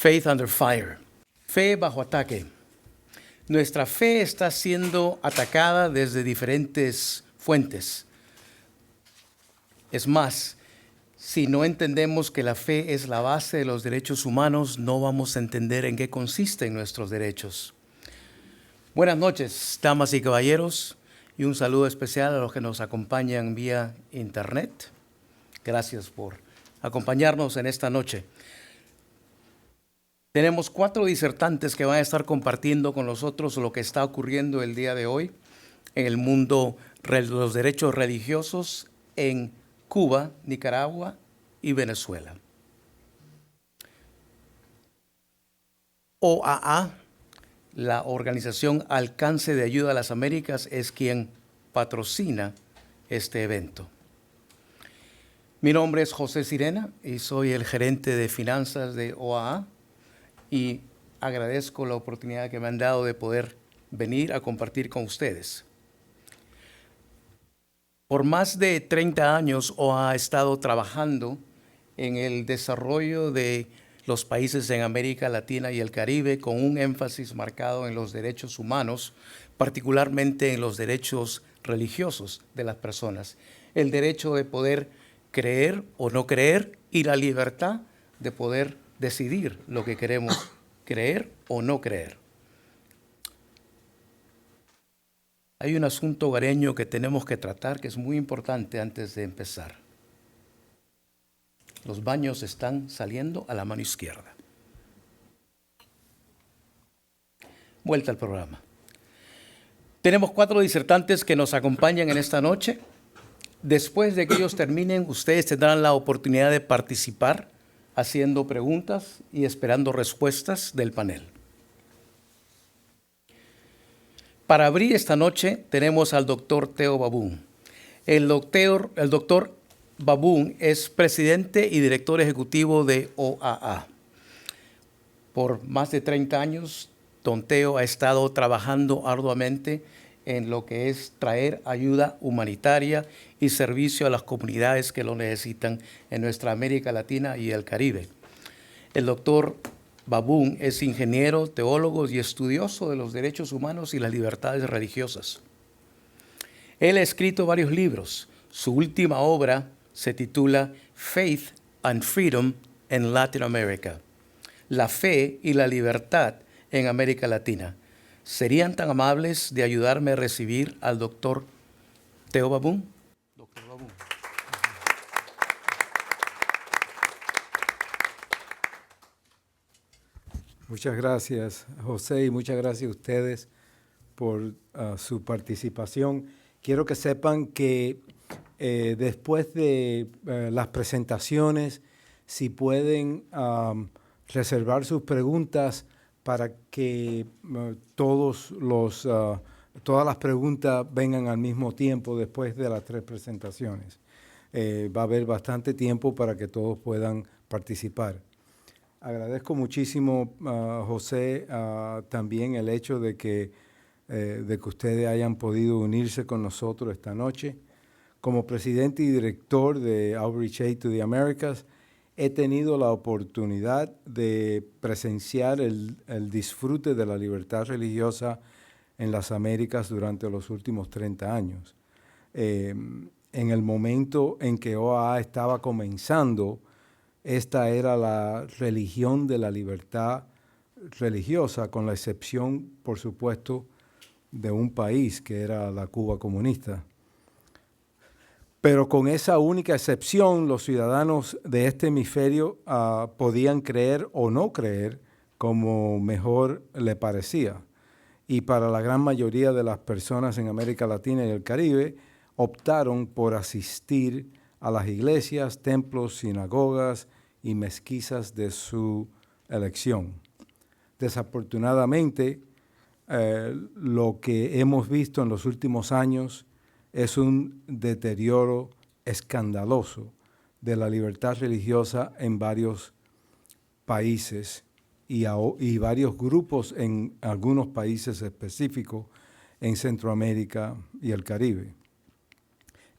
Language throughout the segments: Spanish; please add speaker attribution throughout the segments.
Speaker 1: Faith under fire. Fe bajo ataque. Nuestra fe está siendo atacada desde diferentes fuentes. Es más, si no entendemos que la fe es la base de los derechos humanos, no vamos a entender en qué consisten nuestros derechos. Buenas noches, damas y caballeros, y un saludo especial a los que nos acompañan vía internet. Gracias por acompañarnos en esta noche. Tenemos 4 disertantes que van a estar compartiendo con nosotros lo que está ocurriendo el día de hoy en el mundo de los derechos religiosos en Cuba, Nicaragua y Venezuela. OAA, la Organización Alcance de Ayuda a las Américas, es quien patrocina este evento. Mi nombre es José Sirena y soy el gerente de finanzas de OAA. Y agradezco la oportunidad que me han dado de poder venir a compartir con ustedes. Por más de 30 años OAA ha estado trabajando en el desarrollo de los países en América Latina y el Caribe con un énfasis marcado en los derechos humanos, particularmente en los derechos religiosos de las personas. El derecho de poder creer o no creer y la libertad de poder decidir lo que queremos creer o no creer. Hay un asunto hogareño que tenemos que tratar que es muy importante antes de empezar. Los baños están saliendo a la mano izquierda. Vuelta al programa. Tenemos 4 disertantes que nos acompañan en esta noche. Después de que ellos terminen, ustedes tendrán la oportunidad de participar haciendo preguntas y esperando respuestas del panel. Para abrir esta noche tenemos al doctor Theo Babun. El doctor Babun es presidente y director ejecutivo de OAA. Por más de 30 años, don Theo ha estado trabajando arduamente en lo que es traer ayuda humanitaria y servicio a las comunidades que lo necesitan en nuestra América Latina y el Caribe. El doctor Babun es ingeniero, teólogo y estudioso de los derechos humanos y las libertades religiosas. Él ha escrito varios libros. Su última obra se titula Faith and Freedom in Latin America, la fe y la libertad en América Latina. ¿Serían tan amables de ayudarme a recibir al doctor Theo Babun? Doctor Babun.
Speaker 2: Muchas gracias, José, y muchas gracias a ustedes por su participación. Quiero que sepan que después de las presentaciones, si pueden reservar sus preguntas para que todas las preguntas vengan al mismo tiempo después de las 3 presentaciones. Va a haber bastante tiempo para que todos puedan participar. Agradezco muchísimo, José, también el hecho de que ustedes hayan podido unirse con nosotros esta noche. Como presidente y director de Outreach Aid to the Americas, he tenido la oportunidad de presenciar el disfrute de la libertad religiosa en las Américas durante los últimos 30 años. En el momento en que OAA estaba comenzando, esta era la religión de la libertad religiosa, con la excepción, por supuesto, de un país que era la Cuba comunista. Pero con esa única excepción, los ciudadanos de este hemisferio podían creer o no creer como mejor le parecía. Y para la gran mayoría de las personas en América Latina y el Caribe, optaron por asistir a las iglesias, templos, sinagogas y mezquitas de su elección. Desafortunadamente, lo que hemos visto en los últimos años es un deterioro escandaloso de la libertad religiosa en varios países y varios grupos en algunos países específicos en Centroamérica y el Caribe.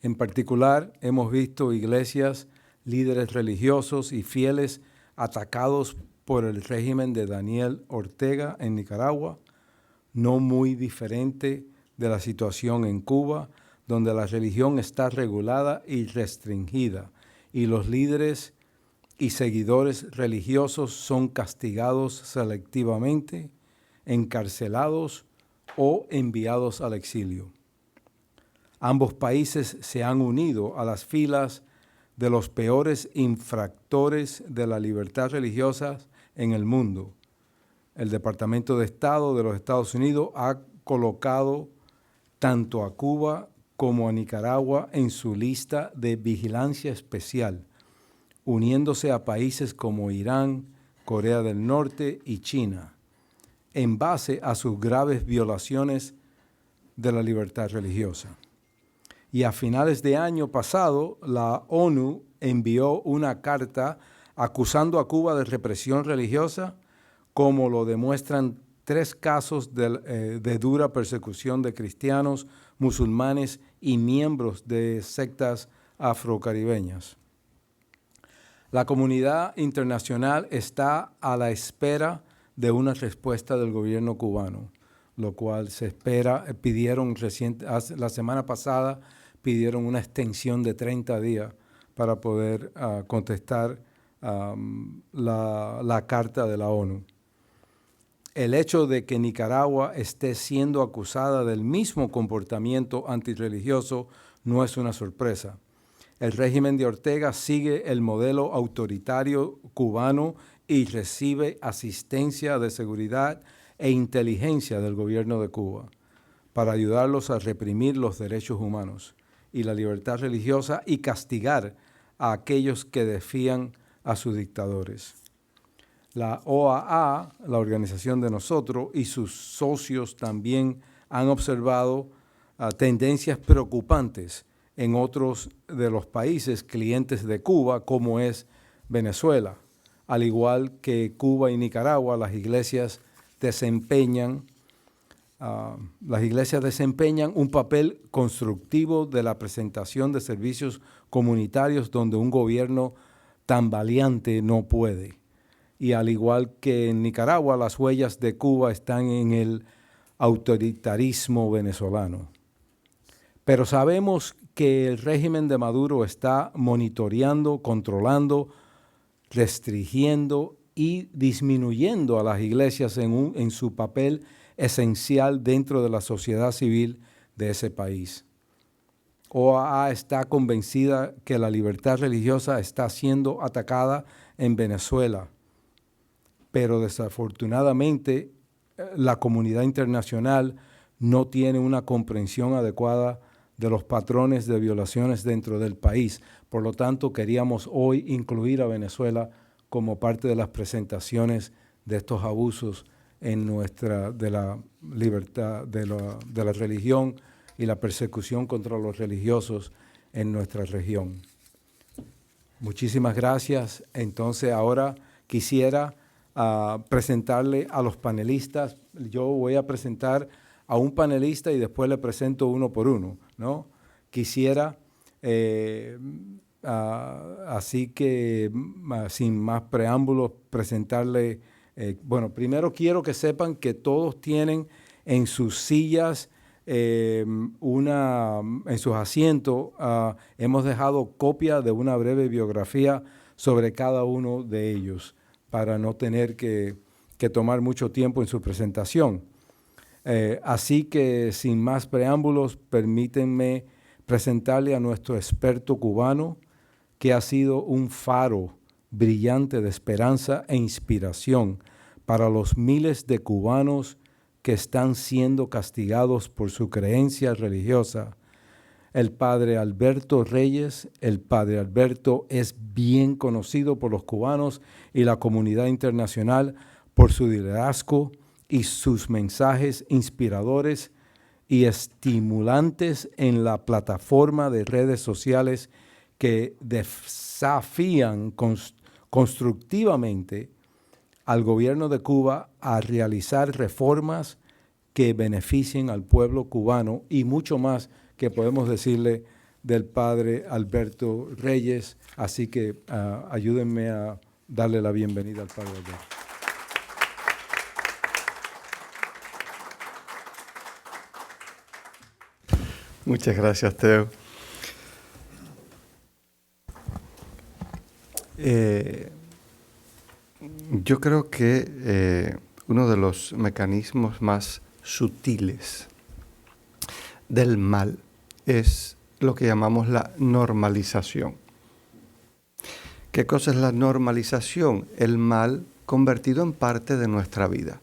Speaker 2: En particular, hemos visto iglesias, líderes religiosos y fieles atacados por el régimen de Daniel Ortega en Nicaragua, no muy diferente de la situación en Cuba, donde la religión está regulada y restringida, y los líderes y seguidores religiosos son castigados selectivamente, encarcelados o enviados al exilio. Ambos países se han unido a las filas de los peores infractores de la libertad religiosa en el mundo. El Departamento de Estado de los Estados Unidos ha colocado tanto a Cuba como a Nicaragua en su lista de vigilancia especial, uniéndose a países como Irán, Corea del Norte y China, en base a sus graves violaciones de la libertad religiosa. Y a finales de año pasado, la ONU envió una carta acusando a Cuba de represión religiosa, como lo demuestran 3 casos de dura persecución de cristianos, musulmanes y miembros de sectas afrocaribeñas. La comunidad internacional está a la espera de una respuesta del gobierno cubano, lo cual se espera. La semana pasada pidieron una extensión de 30 días para poder contestar la carta de la ONU. El hecho de que Nicaragua esté siendo acusada del mismo comportamiento antirreligioso no es una sorpresa. El régimen de Ortega sigue el modelo autoritario cubano y recibe asistencia de seguridad e inteligencia del gobierno de Cuba para ayudarlos a reprimir los derechos humanos y la libertad religiosa y castigar a aquellos que desafían a sus dictadores. La OAA, la organización de nosotros, y sus socios también han observado tendencias preocupantes en otros de los países clientes de Cuba, como es Venezuela. Al igual que Cuba y Nicaragua, las iglesias desempeñan un papel constructivo de la presentación de servicios comunitarios donde un gobierno tambaleante no puede. Y al igual que en Nicaragua, las huellas de Cuba están en el autoritarismo venezolano. Pero sabemos que el régimen de Maduro está monitoreando, controlando, restringiendo y disminuyendo a las iglesias en su papel esencial dentro de la sociedad civil de ese país. OAA está convencida que la libertad religiosa está siendo atacada en Venezuela, pero desafortunadamente la comunidad internacional no tiene una comprensión adecuada de los patrones de violaciones dentro del país. Por lo tanto, queríamos hoy incluir a Venezuela como parte de las presentaciones de estos abusos de la libertad, de la religión y la persecución contra los religiosos en nuestra región. Muchísimas gracias. Entonces, ahora quisiera presentarle a los panelistas. Yo voy a presentar a un panelista y después le presento uno por uno, ¿no? Quisiera, así que sin más preámbulos, presentarle, primero quiero que sepan que todos tienen en sus sillas, en sus asientos, hemos dejado copia de una breve biografía sobre cada uno de ellos, para no tener que tomar mucho tiempo en su presentación. Así que, sin más preámbulos, permítanme presentarle a nuestro experto cubano, que ha sido un faro brillante de esperanza e inspiración para los miles de cubanos que están siendo castigados por su creencia religiosa. El padre Alberto Reyes. El padre Alberto es bien conocido por los cubanos y la comunidad internacional por su liderazgo y sus mensajes inspiradores y estimulantes en la plataforma de redes sociales que desafían constructivamente al gobierno de Cuba a realizar reformas que beneficien al pueblo cubano, y mucho más que podemos decirle del padre Alberto Reyes. Así que ayúdenme a darle la bienvenida al padre Alberto.
Speaker 3: Muchas gracias, Teo. Yo creo que uno de los mecanismos más sutiles del mal es lo que llamamos la normalización. ¿Qué cosa es la normalización? El mal convertido en parte de nuestra vida.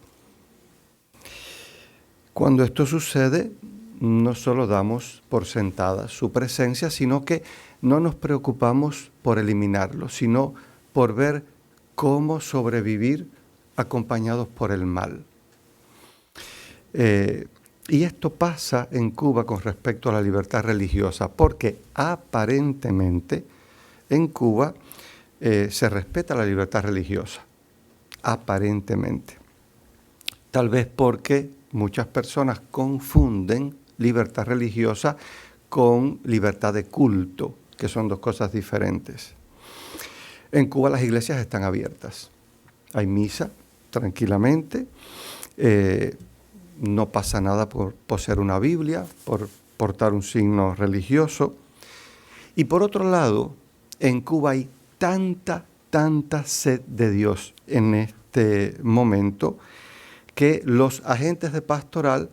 Speaker 3: Cuando esto sucede, no solo damos por sentada su presencia, sino que no nos preocupamos por eliminarlo, sino por ver cómo sobrevivir acompañados por el mal. Y esto pasa en Cuba con respecto a la libertad religiosa, porque aparentemente en Cuba se respeta la libertad religiosa, aparentemente. Tal vez porque muchas personas confunden libertad religiosa con libertad de culto, que son dos cosas diferentes. En Cuba las iglesias están abiertas. Hay misa tranquilamente. No pasa nada por poseer una Biblia, por portar un signo religioso. Y por otro lado, en Cuba hay tanta sed de Dios en este momento que los agentes de pastoral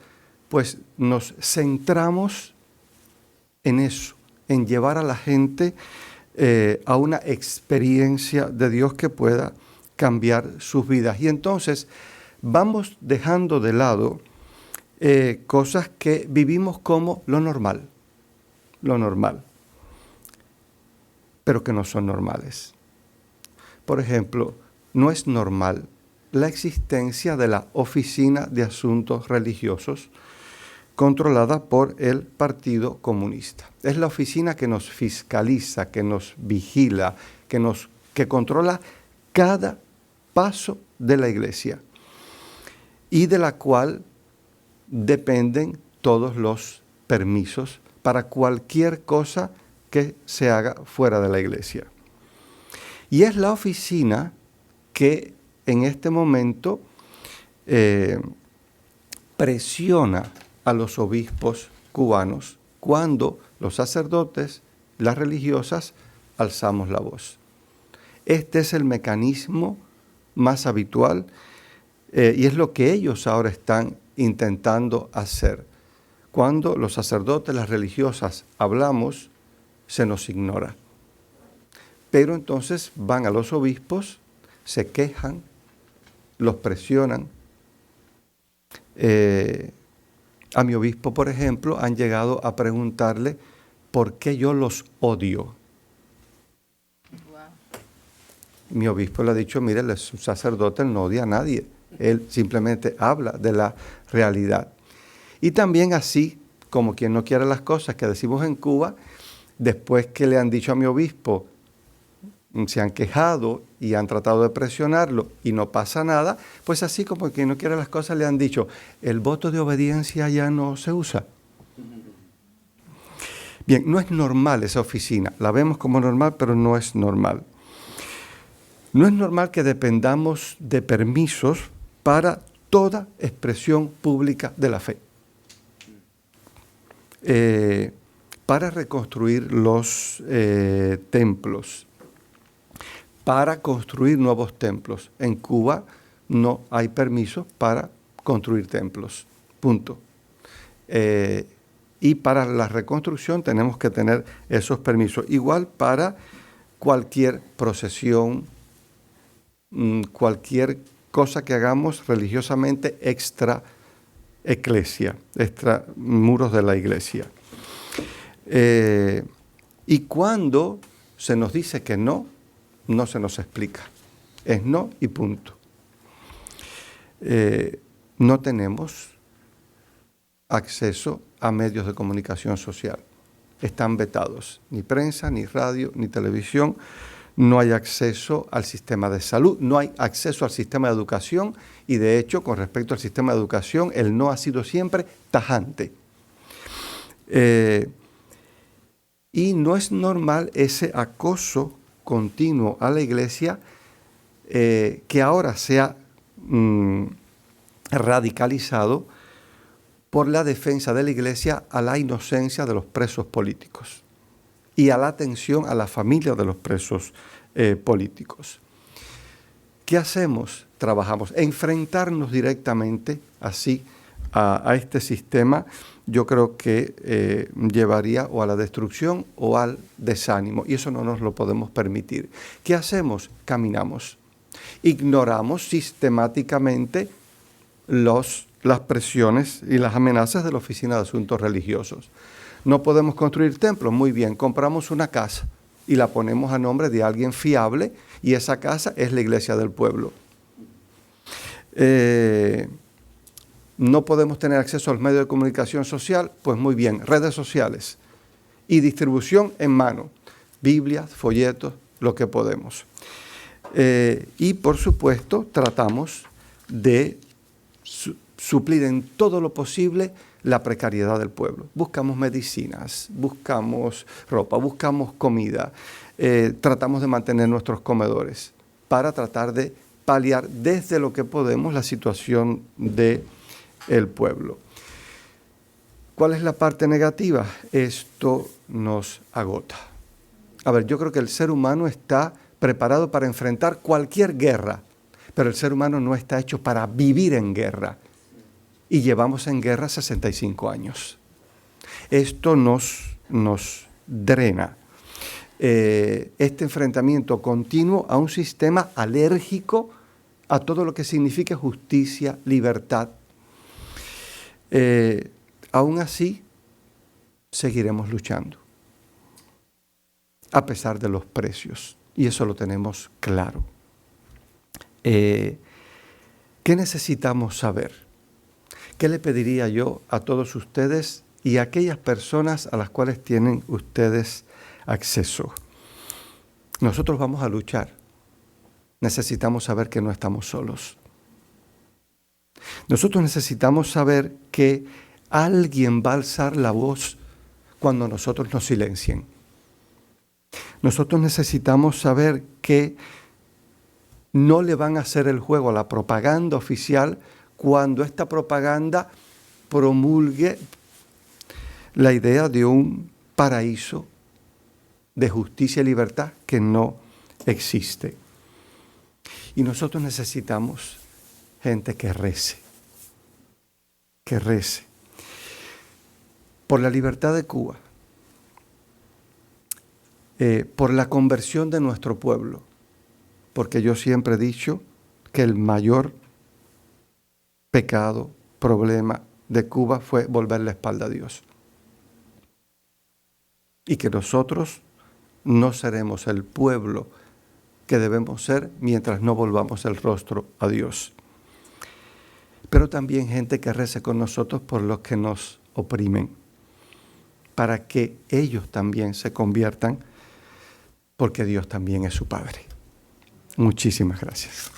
Speaker 3: pues nos centramos en eso, en llevar a la gente a una experiencia de Dios que pueda cambiar sus vidas. Y entonces vamos dejando de lado cosas que vivimos como lo normal, pero que no son normales. Por ejemplo, no es normal la existencia de la Oficina de Asuntos Religiosos controlada por el Partido Comunista. Es la oficina que nos fiscaliza, que nos vigila, que controla cada paso de la iglesia y de la cual dependen todos los permisos para cualquier cosa que se haga fuera de la iglesia. Y es la oficina que en este momento presiona a los obispos cubanos cuando los sacerdotes, las religiosas, alzamos la voz. Este es el mecanismo más habitual y es lo que ellos ahora están intentando hacer. Cuando los sacerdotes, las religiosas hablamos, se nos ignora. Pero entonces van a los obispos, se quejan, los presionan. A mi obispo, por ejemplo, han llegado a preguntarle por qué yo los odio. Wow. Mi obispo le ha dicho, mire, él es un sacerdote, él no odia a nadie. Él simplemente habla de la realidad. Y también así, como quien no quiere las cosas que decimos en Cuba, después que le han dicho a mi obispo, se han quejado y han tratado de presionarlo y no pasa nada, pues así como quien no quiere las cosas le han dicho, el voto de obediencia ya no se usa. Bien, no es normal esa oficina, la vemos como normal, pero no es normal. No es normal que dependamos de permisos para toda expresión pública de la fe. Para reconstruir los templos, para construir nuevos templos. En Cuba no hay permiso para construir templos, punto. Y para la reconstrucción tenemos que tener esos permisos. Igual para cualquier procesión, cualquier cosa que hagamos religiosamente extra iglesia, extra muros de la iglesia. Y cuando se nos dice que no, no se nos explica. Es no y punto. No tenemos acceso a medios de comunicación social. Están vetados. Ni prensa, ni radio, ni televisión. No hay acceso al sistema de salud. No hay acceso al sistema de educación. Y de hecho, con respecto al sistema de educación, el no ha sido siempre tajante. Y no es normal ese acoso continuo a la iglesia que ahora se ha radicalizado por la defensa de la Iglesia a la inocencia de los presos políticos y a la atención a la familia de los presos políticos. ¿Qué hacemos? Trabajamos. Enfrentarnos directamente así a este sistema, yo creo que llevaría o a la destrucción o al desánimo, y eso no nos lo podemos permitir. ¿Qué hacemos? Caminamos. Ignoramos sistemáticamente las presiones y las amenazas de la Oficina de Asuntos Religiosos. No podemos construir templos, muy bien, compramos una casa y la ponemos a nombre de alguien fiable, y esa casa es la iglesia del pueblo. No podemos tener acceso a los medios de comunicación social, pues muy bien, redes sociales y distribución en mano, Biblias, folletos, lo que podemos. Y por supuesto tratamos de suplir en todo lo posible la precariedad del pueblo. Buscamos medicinas, buscamos ropa, buscamos comida, tratamos de mantener nuestros comedores para tratar de paliar desde lo que podemos la situación del pueblo. ¿Cuál es la parte negativa? Esto nos agota. A ver, yo creo que el ser humano está preparado para enfrentar cualquier guerra, pero el ser humano no está hecho para vivir en guerra. Y llevamos en guerra 65 años. Esto nos drena. Este enfrentamiento continuo a un sistema alérgico a todo lo que significa justicia, libertad. Aún así, seguiremos luchando, a pesar de los precios, y eso lo tenemos claro. ¿Qué necesitamos saber? ¿Qué le pediría yo a todos ustedes y a aquellas personas a las cuales tienen ustedes acceso? Nosotros vamos a luchar. Necesitamos saber que no estamos solos. Nosotros necesitamos saber que alguien va a alzar la voz cuando nosotros nos silencien. Nosotros necesitamos saber que no le van a hacer el juego a la propaganda oficial cuando esta propaganda promulgue la idea de un paraíso de justicia y libertad que no existe. Y nosotros necesitamos gente que rece por la libertad de Cuba, por la conversión de nuestro pueblo, porque yo siempre he dicho que el mayor pecado, problema de Cuba fue volver la espalda a Dios. Y que nosotros no seremos el pueblo que debemos ser mientras no volvamos el rostro a Dios. Pero también gente que rece con nosotros por los que nos oprimen, para que ellos también se conviertan, porque Dios también es su Padre. Muchísimas gracias.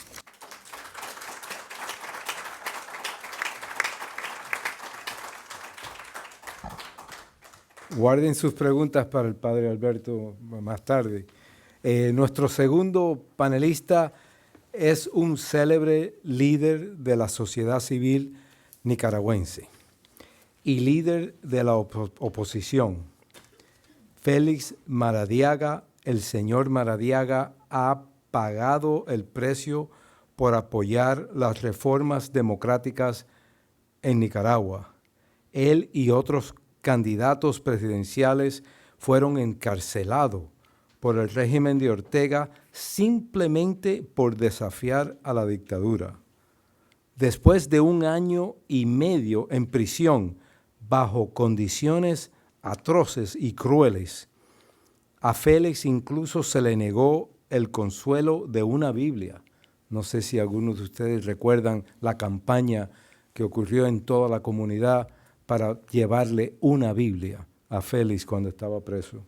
Speaker 2: Guarden sus preguntas para el padre Alberto más tarde. Nuestro segundo panelista es un célebre líder de la sociedad civil nicaragüense y líder de la oposición. Félix Maradiaga, el señor Maradiaga ha pagado el precio por apoyar las reformas democráticas en Nicaragua. Él y otros candidatos presidenciales fueron encarcelados por el régimen de Ortega simplemente por desafiar a la dictadura. Después de 1 año y medio en prisión, bajo condiciones atroces y crueles, a Félix incluso se le negó el consuelo de una Biblia. No sé si algunos de ustedes recuerdan la campaña que ocurrió en toda la comunidad para llevarle una Biblia a Félix cuando estaba preso.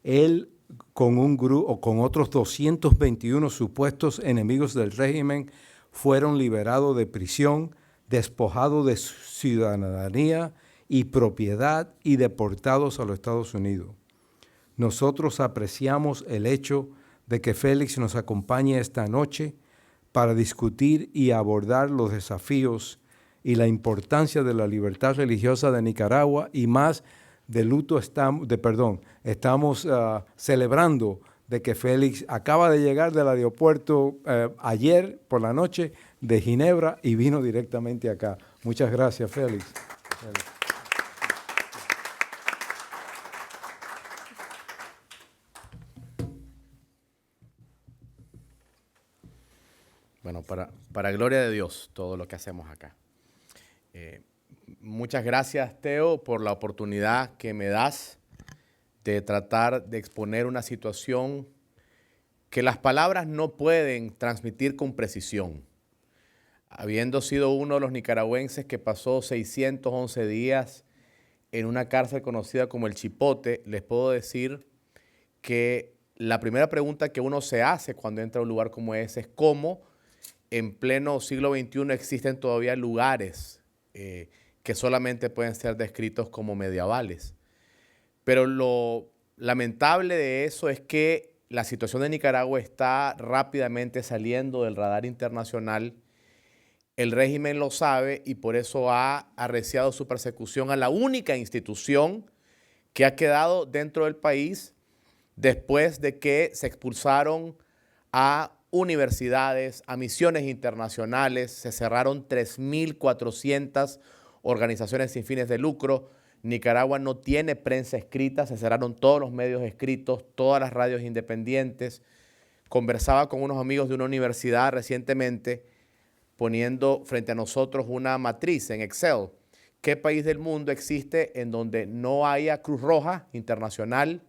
Speaker 2: Él con un grupo o con otros 221 supuestos enemigos del régimen fueron liberados de prisión, despojados de su ciudadanía y propiedad y deportados a los Estados Unidos. Nosotros apreciamos el hecho de que Félix nos acompañe esta noche para discutir y abordar los desafíos y la importancia de la libertad religiosa de Nicaragua, y más de luto estamos celebrando de que Félix acaba de llegar del aeropuerto ayer por la noche de Ginebra y vino directamente acá. Muchas gracias, Félix.
Speaker 4: Bueno, para gloria de Dios, todo lo que hacemos acá. Muchas gracias, Teo, por la oportunidad que me das de tratar de exponer una situación que las palabras no pueden transmitir con precisión. Habiendo sido uno de los nicaragüenses que pasó 611 días en una cárcel conocida como el Chipote, les puedo decir que la primera pregunta que uno se hace cuando entra a un lugar como ese es cómo en pleno siglo XXI existen todavía lugares que solamente pueden ser descritos como medievales. Pero lo lamentable de eso es que la situación de Nicaragua está rápidamente saliendo del radar internacional. El régimen lo sabe y por eso ha arreciado su persecución a la única institución que ha quedado dentro del país después de que se expulsaron a universidades, a misiones internacionales, se cerraron 3.400 organizaciones sin fines de lucro. Nicaragua no tiene prensa escrita, se cerraron todos los medios escritos, todas las radios independientes. Conversaba con unos amigos de una universidad recientemente poniendo frente a nosotros una matriz en Excel. ¿Qué país del mundo existe en donde no haya Cruz Roja Internacional,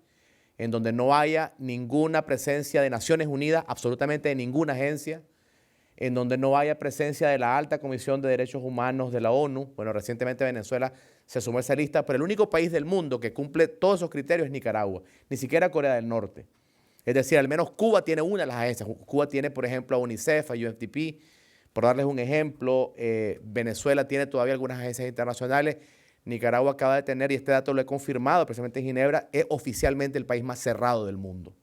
Speaker 4: en donde no haya ninguna presencia de Naciones Unidas, absolutamente de ninguna agencia, en donde no haya presencia de la Alta Comisión de Derechos Humanos de la ONU? Bueno, recientemente Venezuela se sumó a esa lista, pero el único país del mundo que cumple todos esos criterios es Nicaragua, ni siquiera Corea del Norte. Es decir, al menos Cuba tiene una de las agencias. Cuba tiene, por ejemplo, a UNICEF, a UNDP, por darles un ejemplo. Venezuela tiene todavía algunas agencias internacionales. Nicaragua acaba de tener, y este dato lo he confirmado precisamente en Ginebra, es oficialmente el país más cerrado del mundo,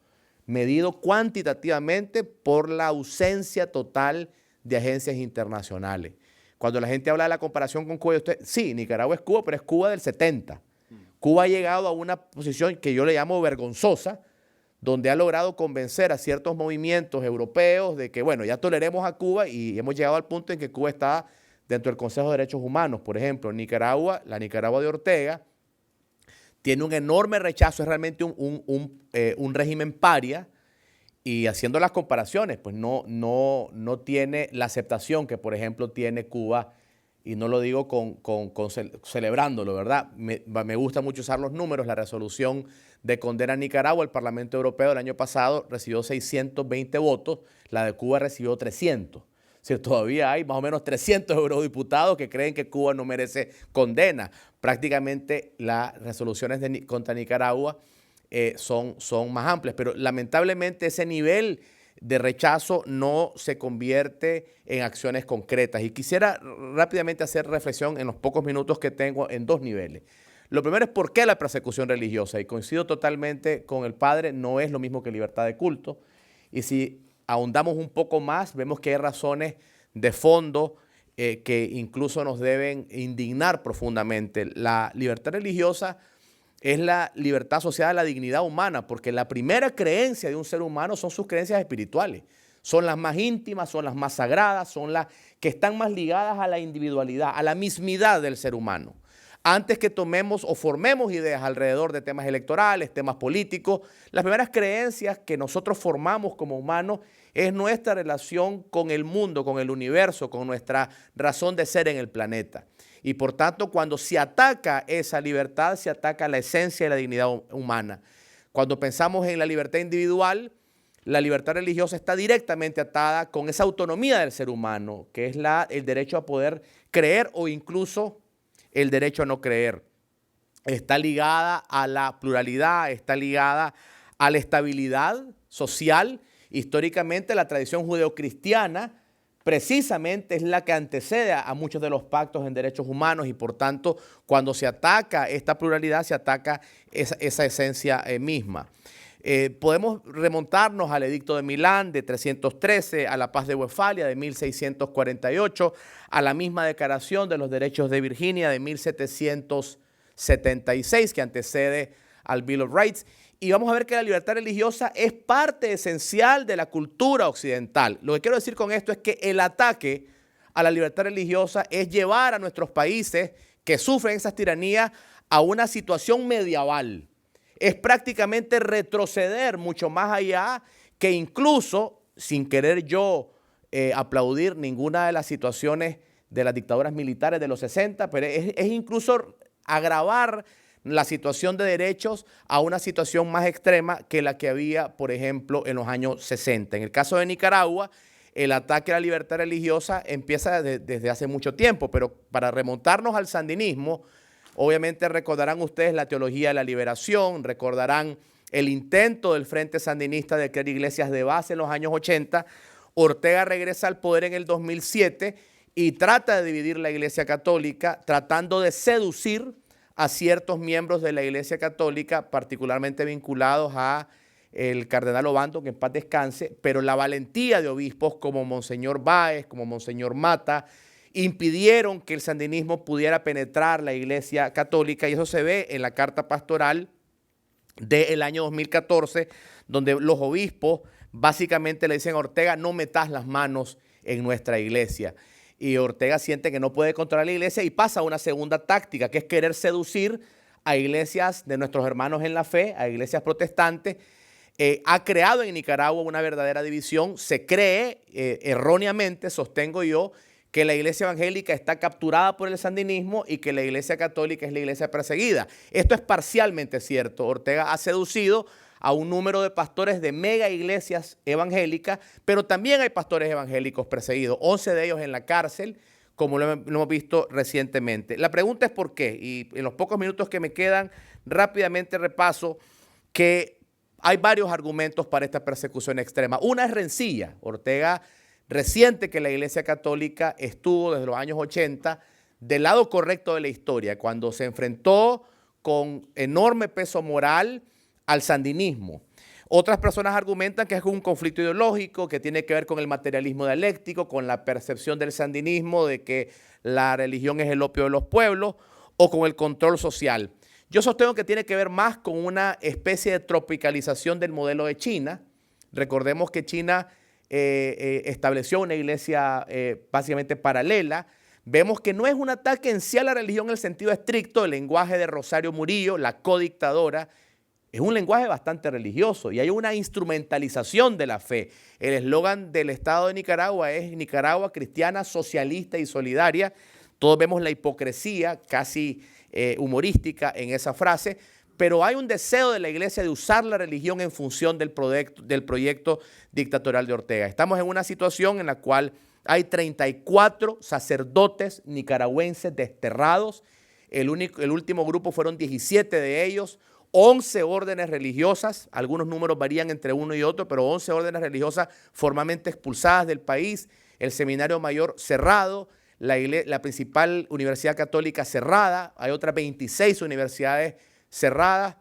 Speaker 4: medido cuantitativamente por la ausencia total de agencias internacionales. Cuando la gente habla de la comparación con Cuba, sí, Nicaragua es Cuba, pero es Cuba del 70. Cuba ha llegado a una posición que yo le llamo vergonzosa, donde ha logrado convencer a ciertos movimientos europeos de que, bueno, ya toleremos a Cuba, y hemos llegado al punto en que Cuba está dentro del Consejo de Derechos Humanos. Por ejemplo, Nicaragua, la Nicaragua de Ortega, tiene un enorme rechazo, es realmente un régimen paria, y haciendo las comparaciones, pues no tiene la aceptación que, por ejemplo, tiene Cuba, y no lo digo celebrándolo, ¿verdad? Me gusta mucho usar los números. La resolución de condena a Nicaragua, el Parlamento Europeo el año pasado recibió 620 votos, la de Cuba recibió 300. O sea, todavía hay más o menos 300 eurodiputados que creen que Cuba no merece condena. Prácticamente las resoluciones contra Nicaragua son más amplias, pero lamentablemente ese nivel de rechazo no se convierte en acciones concretas. Y quisiera rápidamente hacer reflexión en los pocos minutos que tengo en dos niveles. Lo primero es por qué la persecución religiosa, y coincido totalmente con el padre, no es lo mismo que libertad de culto. Y si ahondamos un poco más, vemos que hay razones de fondo que incluso nos deben indignar profundamente. La libertad religiosa es la libertad asociada a la dignidad humana, porque la primera creencia de un ser humano son sus creencias espirituales. Son las más íntimas, son las más sagradas, son las que están más ligadas a la individualidad, a la mismidad del ser humano. Antes que tomemos o formemos ideas alrededor de temas electorales, temas políticos, las primeras creencias que nosotros formamos como humanos es nuestra relación con el mundo, con el universo, con nuestra razón de ser en el planeta. Y por tanto, cuando se ataca esa libertad, se ataca la esencia de la dignidad humana. Cuando pensamos en la libertad individual, la libertad religiosa está directamente atada con esa autonomía del ser humano, que es el derecho a poder creer o incluso el derecho a no creer. Está ligada a la pluralidad, está ligada a la estabilidad social. Históricamente, la tradición judeocristiana precisamente es la que antecede a muchos de los pactos en derechos humanos, y por tanto, cuando se ataca esta pluralidad, se ataca esa esencia misma. Podemos remontarnos al Edicto de Milán de 313, a la Paz de Westfalia de 1648, a la misma Declaración de los Derechos de Virginia de 1776, que antecede al Bill of Rights. Y vamos a ver que la libertad religiosa es parte esencial de la cultura occidental. Lo que quiero decir con esto es que el ataque a la libertad religiosa es llevar a nuestros países que sufren esas tiranías a una situación medieval. Es prácticamente retroceder mucho más allá, que incluso, sin querer yo aplaudir ninguna de las situaciones de las dictaduras militares de los 60, pero es incluso agravar la situación de derechos a una situación más extrema que la que había, por ejemplo, en los años 60. En el caso de Nicaragua, el ataque a la libertad religiosa empieza desde hace mucho tiempo, pero para remontarnos al sandinismo, obviamente recordarán ustedes la teología de la liberación, recordarán el intento del Frente Sandinista de crear iglesias de base en los años 80. Ortega regresa al poder en el 2007 y trata de dividir la Iglesia Católica, tratando de seducir a ciertos miembros de la Iglesia Católica, particularmente vinculados a el cardenal Obando, que en paz descanse, pero la valentía de obispos como Monseñor Báez, como Monseñor Mata, impidieron que el sandinismo pudiera penetrar la Iglesia Católica, y eso se ve en la carta pastoral del año 2014, donde los obispos básicamente le dicen a Ortega: no metas las manos en nuestra iglesia. Y Ortega siente que no puede controlar la iglesia y pasa a una segunda táctica, que es querer seducir a iglesias de nuestros hermanos en la fe, a iglesias protestantes. Ha creado en Nicaragua una verdadera división. Se cree erróneamente, sostengo yo, que la iglesia evangélica está capturada por el sandinismo y que la iglesia católica es la iglesia perseguida. Esto es parcialmente cierto. Ortega ha seducido a un número de pastores de mega iglesias evangélicas, pero también hay pastores evangélicos perseguidos, 11 de ellos en la cárcel, como lo hemos visto recientemente. La pregunta es por qué, y en los pocos minutos que me quedan, rápidamente repaso que hay varios argumentos para esta persecución extrema. Una es rencilla. Ortega resiente que la Iglesia Católica estuvo desde los años 80 del lado correcto de la historia, cuando se enfrentó con enorme peso moral al sandinismo. Otras personas argumentan que es un conflicto ideológico que tiene que ver con el materialismo dialéctico, con la percepción del sandinismo de que la religión es el opio de los pueblos, o con el control social. Yo sostengo que tiene que ver más con una especie de tropicalización del modelo de China. Recordemos que China estableció una iglesia básicamente paralela. Vemos que no es un ataque en sí a la religión en el sentido estricto. El lenguaje de Rosario Murillo, la codictadora, es un lenguaje bastante religioso y hay una instrumentalización de la fe. El eslogan del Estado de Nicaragua es Nicaragua cristiana, socialista y solidaria. Todos vemos la hipocresía casi humorística en esa frase, pero hay un deseo de la iglesia de usar la religión en función del proyecto dictatorial de Ortega. Estamos en una situación en la cual hay 34 sacerdotes nicaragüenses desterrados. El último grupo fueron 17 de ellos, 11 órdenes religiosas, algunos números varían entre uno y otro, pero 11 órdenes religiosas formalmente expulsadas del país, el seminario mayor cerrado, la principal universidad católica cerrada, hay otras 26 universidades cerradas,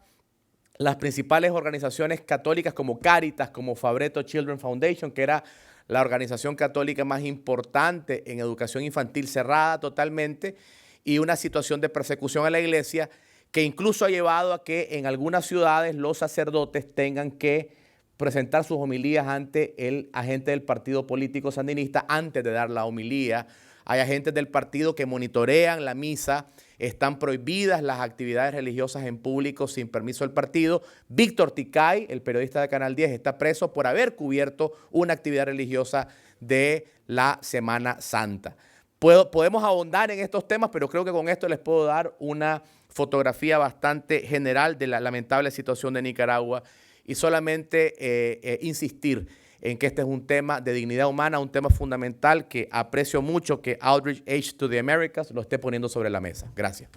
Speaker 4: las principales organizaciones católicas como Cáritas, como Fabretto Children Foundation, que era la organización católica más importante en educación infantil, cerrada totalmente, y una situación de persecución a la iglesia que incluso ha llevado a que en algunas ciudades los sacerdotes tengan que presentar sus homilías ante el agente del partido político sandinista antes de dar la homilía. Hay agentes del partido que monitorean la misa, están prohibidas las actividades religiosas en público sin permiso del partido. Víctor Ticay, el periodista de Canal 10, está preso por haber cubierto una actividad religiosa de la Semana Santa. Podemos ahondar en estos temas, pero creo que con esto les puedo dar una fotografía bastante general de la lamentable situación de Nicaragua y solamente insistir en que este es un tema de dignidad humana, un tema fundamental que aprecio mucho que Outreach Age to the Americas lo esté poniendo sobre la mesa. Gracias.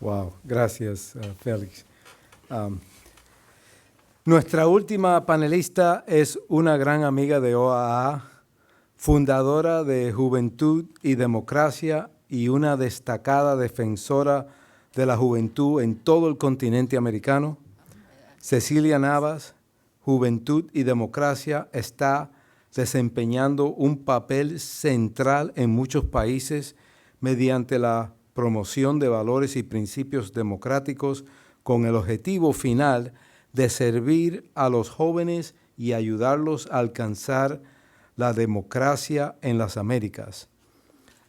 Speaker 2: Wow, gracias, Félix. Nuestra última panelista es una gran amiga de OAA, fundadora de Juventud y Democracia y una destacada defensora de la juventud en todo el continente americano. Cecilia Navas, Juventud y Democracia, está desempeñando un papel central en muchos países mediante la promoción de valores y principios democráticos con el objetivo final de servir a los jóvenes y ayudarlos a alcanzar la democracia en las Américas.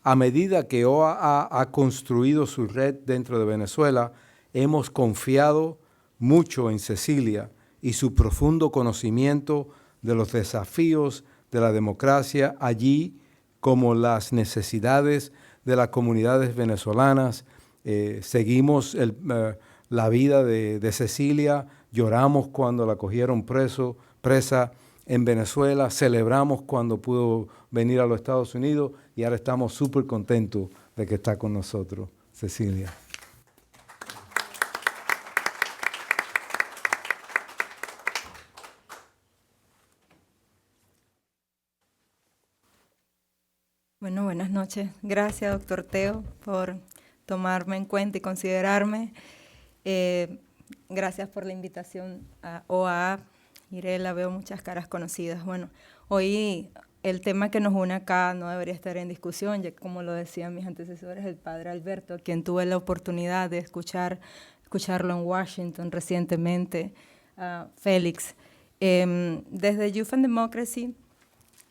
Speaker 2: A medida que OAA ha construido su red dentro de Venezuela, hemos confiado mucho en Cecilia y su profundo conocimiento de los desafíos de la democracia allí, como las necesidades de las comunidades venezolanas. Seguimos la vida de Cecilia, lloramos cuando la cogieron presa en Venezuela, celebramos cuando pudo venir a los Estados Unidos y ahora estamos súper contentos de que está con nosotros, Cecilia.
Speaker 5: Bueno, buenas noches. Gracias, doctor Teo, por tomarme en cuenta y considerarme. Gracias por la invitación a OAA. Irela, veo muchas caras conocidas. Bueno, hoy el tema que nos une acá no debería estar en discusión, ya como lo decían mis antecesores, el padre Alberto, a quien tuve la oportunidad de escucharlo en Washington recientemente, Félix. Desde Youth and Democracy,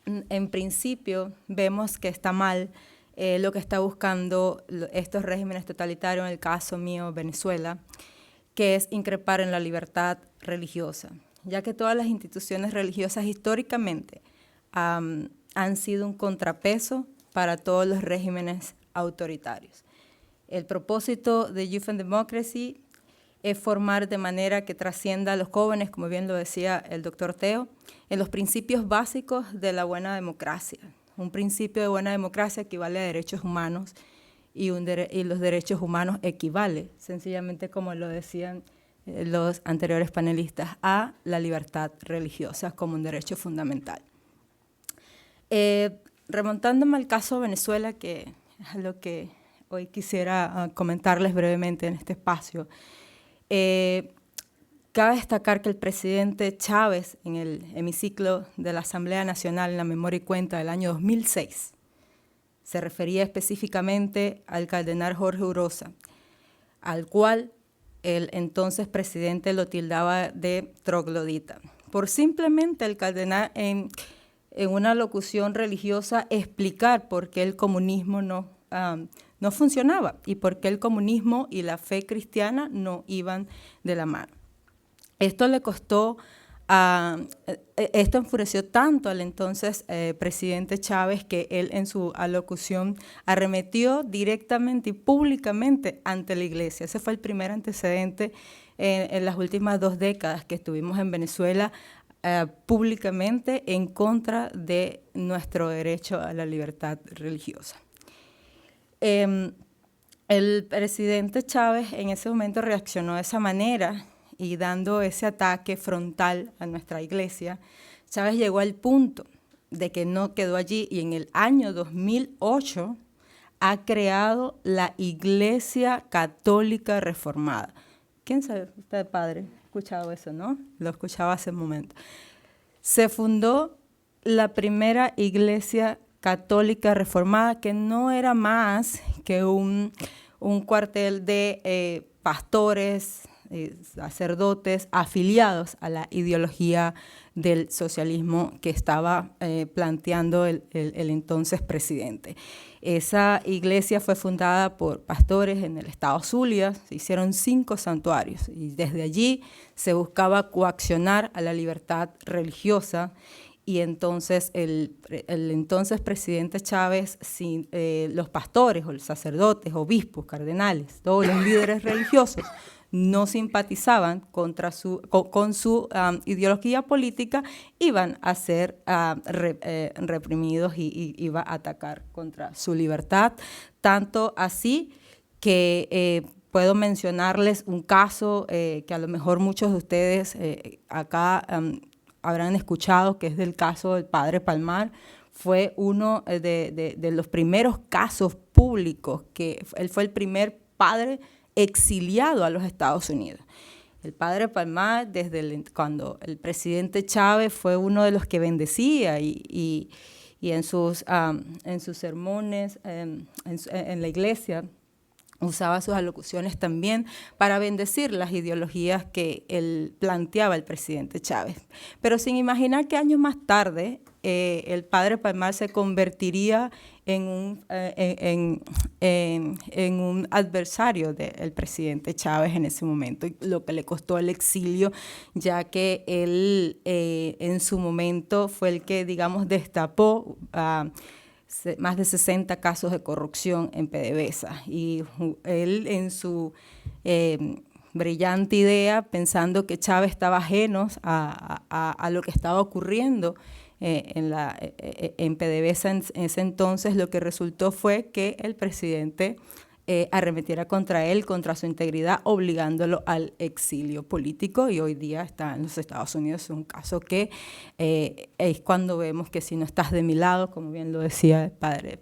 Speaker 5: en principio vemos que está mal lo que está buscando estos regímenes totalitarios, en el caso mío Venezuela, que es increpar en la libertad religiosa, ya que todas las instituciones religiosas históricamente han sido un contrapeso para todos los regímenes autoritarios. El propósito de Youth and Democracy es formar de manera que trascienda a los jóvenes, como bien lo decía el doctor Teo, en los principios básicos de la buena democracia. Un principio de buena democracia equivale a derechos humanos y los derechos humanos equivale, sencillamente como lo decían los anteriores panelistas, a la libertad religiosa como un derecho fundamental. Remontándome al caso de Venezuela, que es lo que hoy quisiera comentarles brevemente en este espacio, cabe destacar que el presidente Chávez, en el hemiciclo de la Asamblea Nacional en la memoria y cuenta del año 2006, se refería específicamente al cardenal Jorge Urosa, al cual el entonces presidente lo tildaba de troglodita, por simplemente el cardenal en una locución religiosa explicar por qué el comunismo no funcionaba y por qué el comunismo y la fe cristiana no iban de la mano. Esto le costó, esto enfureció tanto al entonces presidente Chávez que él en su alocución arremetió directamente y públicamente ante la iglesia. Ese fue el primer antecedente en las últimas 2 décadas que estuvimos en Venezuela públicamente en contra de nuestro derecho a la libertad religiosa. El presidente Chávez en ese momento reaccionó de esa manera y dando ese ataque frontal a nuestra iglesia, Chávez llegó al punto de que no quedó allí y en el año 2008 ha creado la Iglesia Católica Reformada. ¿Quién sabe? Usted, padre, ha escuchado eso, ¿no? Lo escuchaba hace un momento. Se fundó la primera Iglesia Católica Reformada, que no era más que un cuartel de pastores, sacerdotes afiliados a la ideología del socialismo que estaba planteando el entonces presidente. Esa iglesia fue fundada por pastores en el estado Zulia, se hicieron 5 santuarios y desde allí se buscaba coaccionar a la libertad religiosa. Y entonces el entonces presidente Chávez, los pastores o los sacerdotes, obispos, cardenales, todos los líderes religiosos no simpatizaban con su ideología política, iban a ser reprimidos y iba a atacar contra su libertad. Tanto así que puedo mencionarles un caso que a lo mejor muchos de ustedes acá habrán escuchado, que es del caso del padre Palmar, fue uno de los primeros casos públicos, que él fue el primer padre exiliado a los Estados Unidos. El padre Palmar, cuando el presidente Chávez fue uno de los que bendecía y en sus sermones en la iglesia usaba sus alocuciones también para bendecir las ideologías que él planteaba el presidente Chávez. Pero sin imaginar que años más tarde el padre Palmar se convertiría en un adversario del presidente Chávez en ese momento, lo que le costó el exilio, ya que él en su momento fue el que, digamos, destapó más de 60 casos de corrupción en PDVSA. Y él, en su brillante idea, pensando que Chávez estaba ajeno a lo que estaba ocurriendo en PDVSA en ese entonces, lo que resultó fue que el presidente arremetiera contra él, contra su integridad, obligándolo al exilio político, y hoy día está en los Estados Unidos. Es un caso que es cuando vemos que si no estás de mi lado, como bien lo decía el padre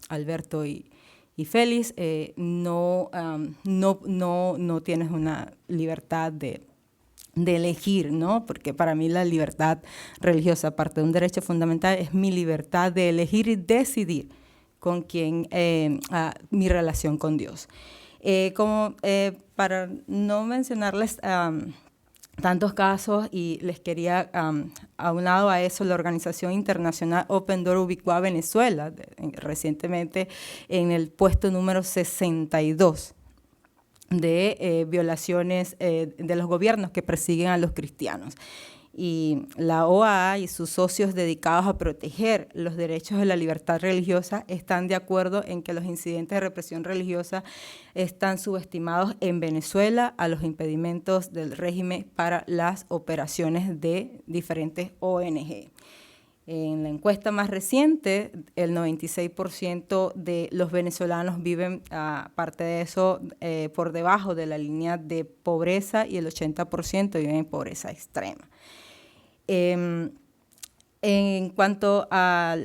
Speaker 5: Alberto y Félix, no tienes una libertad de elegir, ¿no? Porque para mí la libertad religiosa, aparte de un derecho fundamental, es mi libertad de elegir y decidir con quién, mi relación con Dios. Para no mencionarles tantos casos, y les quería, aunado a eso, la organización internacional Open Door ubicó a Venezuela recientemente en el puesto número 62 de violaciones de los gobiernos que persiguen a los cristianos. Y la OAA y sus socios dedicados a proteger los derechos de la libertad religiosa están de acuerdo en que los incidentes de represión religiosa están subestimados en Venezuela a los impedimentos del régimen para las operaciones de diferentes ONG. En la encuesta más reciente, el 96% de los venezolanos viven, aparte de eso, por debajo de la línea de pobreza, y el 80% viven en pobreza extrema. En cuanto a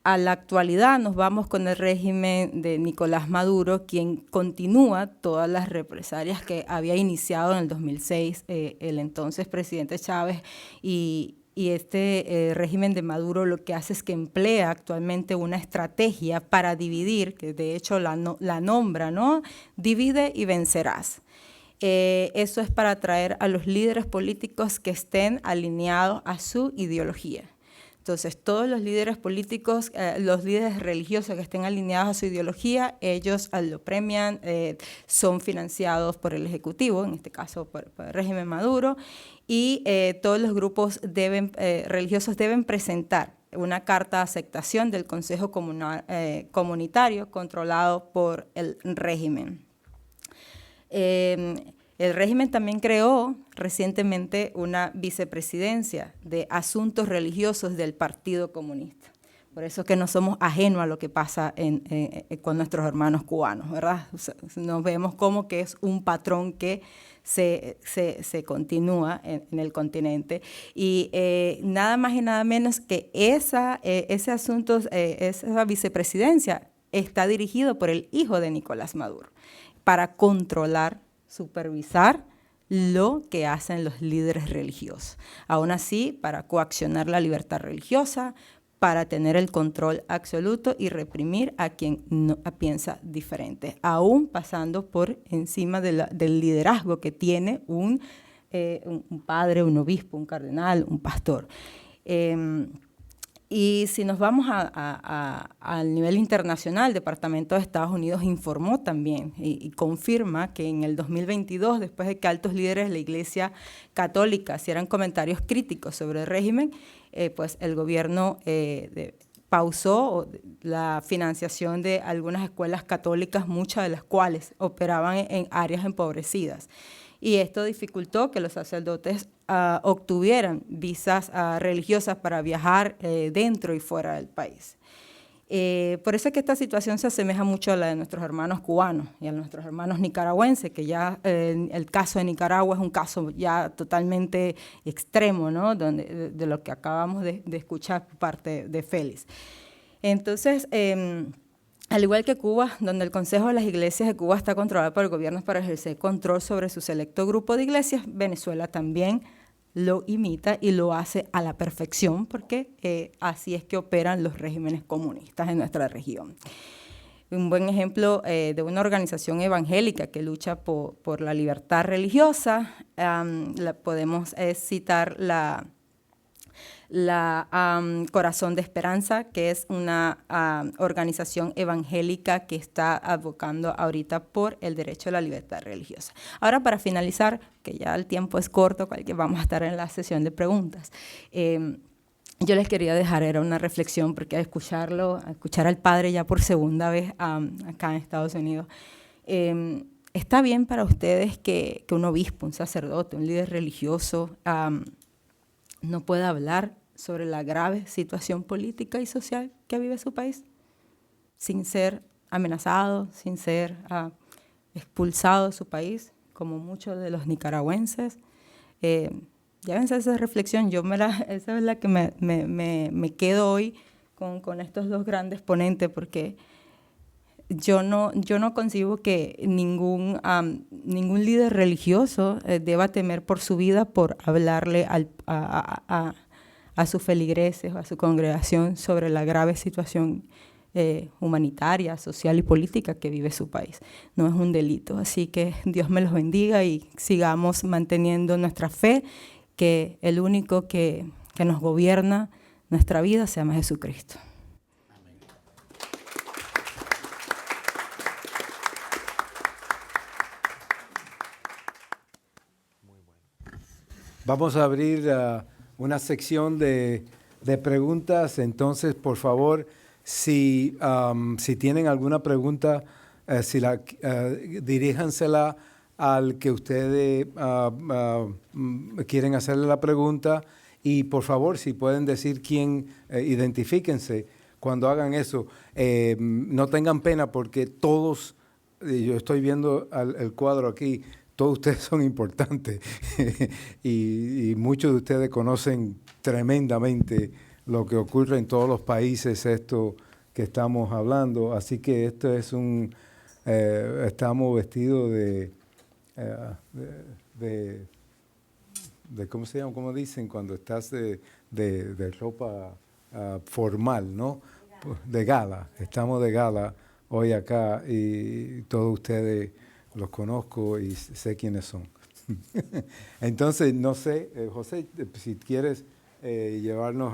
Speaker 5: la actualidad, nos vamos con el régimen de Nicolás Maduro, quien continúa todas las represalias que había iniciado en el 2006 el entonces presidente Chávez, y este régimen de Maduro lo que hace es que emplea actualmente una estrategia para dividir, que de hecho la nombra, ¿no? Divide y vencerás. Eso es para atraer a los líderes políticos que estén alineados a su ideología. Entonces, todos los líderes políticos, los líderes religiosos que estén alineados a su ideología, ellos lo premian, son financiados por el Ejecutivo, en este caso por el régimen Maduro, y todos los grupos religiosos deben presentar una carta de aceptación del Consejo Comunitario controlado por el régimen. El régimen también creó recientemente una vicepresidencia de asuntos religiosos del Partido Comunista. Por eso es que no somos ajenos a lo que pasa con nuestros hermanos cubanos, ¿verdad? O sea, nos vemos como que es un patrón que se continúa en el continente. Y nada más y nada menos que ese asunto, esa vicepresidencia está dirigido por el hijo de Nicolás Maduro, para controlar, supervisar lo que hacen los líderes religiosos. Aún así, para coaccionar la libertad religiosa, para tener el control absoluto y reprimir a quien no piensa diferente, aún pasando por encima del liderazgo que tiene un padre, un obispo, un cardenal, un pastor. Y si nos vamos al nivel internacional, el Departamento de Estados Unidos informó también y confirma que en el 2022, después de que altos líderes de la Iglesia Católica hicieran comentarios críticos sobre el régimen, pues el gobierno pausó la financiación de algunas escuelas católicas, muchas de las cuales operaban en áreas empobrecidas. Y esto dificultó que los sacerdotes obtuvieran visas religiosas para viajar dentro y fuera del país. Por eso es que esta situación se asemeja mucho a la de nuestros hermanos cubanos y a nuestros hermanos nicaragüenses, que ya el caso de Nicaragua es un caso ya totalmente extremo, ¿no? de lo que acabamos de escuchar por parte de Félix. Entonces, al igual que Cuba, donde el Consejo de las Iglesias de Cuba está controlado por el gobierno para ejercer control sobre su selecto grupo de iglesias, Venezuela también lo imita y lo hace a la perfección, porque así es que operan los regímenes comunistas en nuestra región. Un buen ejemplo de una organización evangélica que lucha por la libertad religiosa, podemos citar la Corazón de Esperanza, que es una organización evangélica que está advocando ahorita por el derecho a la libertad religiosa. Ahora, para finalizar, que ya el tiempo es corto, vamos a estar en la sesión de preguntas, yo les quería dejar, era una reflexión, porque escuchar al padre ya por segunda vez acá en Estados Unidos, está bien para ustedes que un obispo, un sacerdote, un líder religioso no pueda hablar sobre la grave situación política y social que vive su país, sin ser amenazado, sin ser expulsado de su país, como muchos de los nicaragüenses. Llévense esa reflexión, esa es la que me quedo hoy con estos dos grandes ponentes, porque yo no concibo que ningún líder religioso deba temer por su vida por hablarle a sus feligreses o a su congregación sobre la grave situación humanitaria, social y política que vive su país. No es un delito, así que Dios me los bendiga y sigamos manteniendo nuestra fe, que el único que nos gobierna nuestra vida se llama Jesucristo.
Speaker 2: Vamos a abrir una sección de preguntas. Entonces, por favor, si tienen alguna pregunta, diríjansela al que ustedes quieren hacerle la pregunta. Y, por favor, si pueden decir quién, identifíquense cuando hagan eso. No tengan pena, porque todos, yo estoy viendo el cuadro aquí, todos ustedes son importantes y muchos de ustedes conocen tremendamente lo que ocurre en todos los países, esto que estamos hablando. Así que esto es estamos vestidos de ¿cómo se llama? ¿Cómo dicen? Cuando estás de ropa formal, ¿no? De gala. Estamos de gala hoy acá y todos ustedes los conozco y sé quiénes son. Entonces, no sé, José, si quieres llevarnos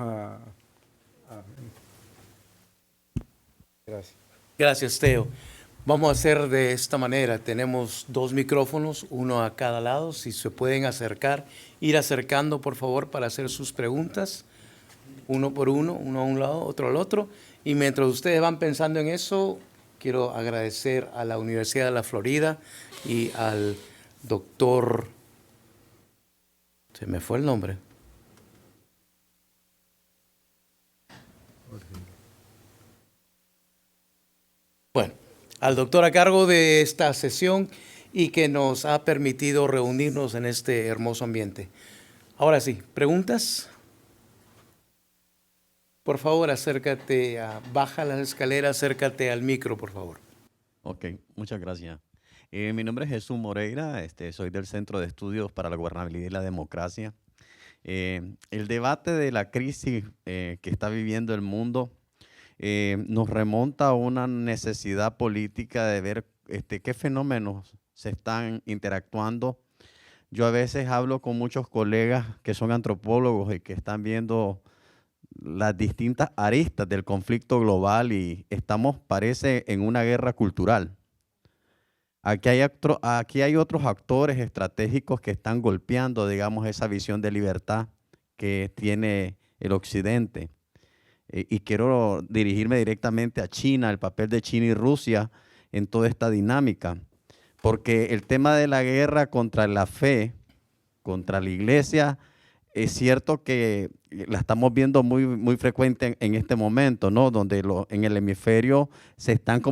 Speaker 2: Gracias.
Speaker 1: Gracias, Teo. Vamos a hacer de esta manera. Tenemos 2 micrófonos, uno a cada lado. Si se pueden acercar, ir acercando, por favor, para hacer sus preguntas. Uno por uno a un lado, otro al otro. Y mientras ustedes van pensando en eso, quiero agradecer a la Universidad de la Florida y al doctor, se me fue el nombre. Bueno, al doctor a cargo de esta sesión y que nos ha permitido reunirnos en este hermoso ambiente. Ahora sí, ¿preguntas? Por favor, acércate, baja las escaleras, acércate al micro, por favor.
Speaker 6: Ok, muchas gracias. Mi nombre es Jesús Moreira, soy del Centro de Estudios para la Gobernabilidad y la Democracia. El debate de la crisis que está viviendo el mundo nos remonta a una necesidad política de ver qué fenómenos se están interactuando. Yo a veces hablo con muchos colegas que son antropólogos y que están viendo las distintas aristas del conflicto global y estamos, parece, en una guerra cultural. Aquí hay otros actores estratégicos que están golpeando, digamos, esa visión de libertad que tiene el Occidente. Y quiero dirigirme directamente a China, el papel de China y Rusia en toda esta dinámica. Porque el tema de la guerra contra la fe, contra la iglesia, es cierto que la estamos viendo muy frecuente en este momento, ¿no? Donde en el hemisferio se están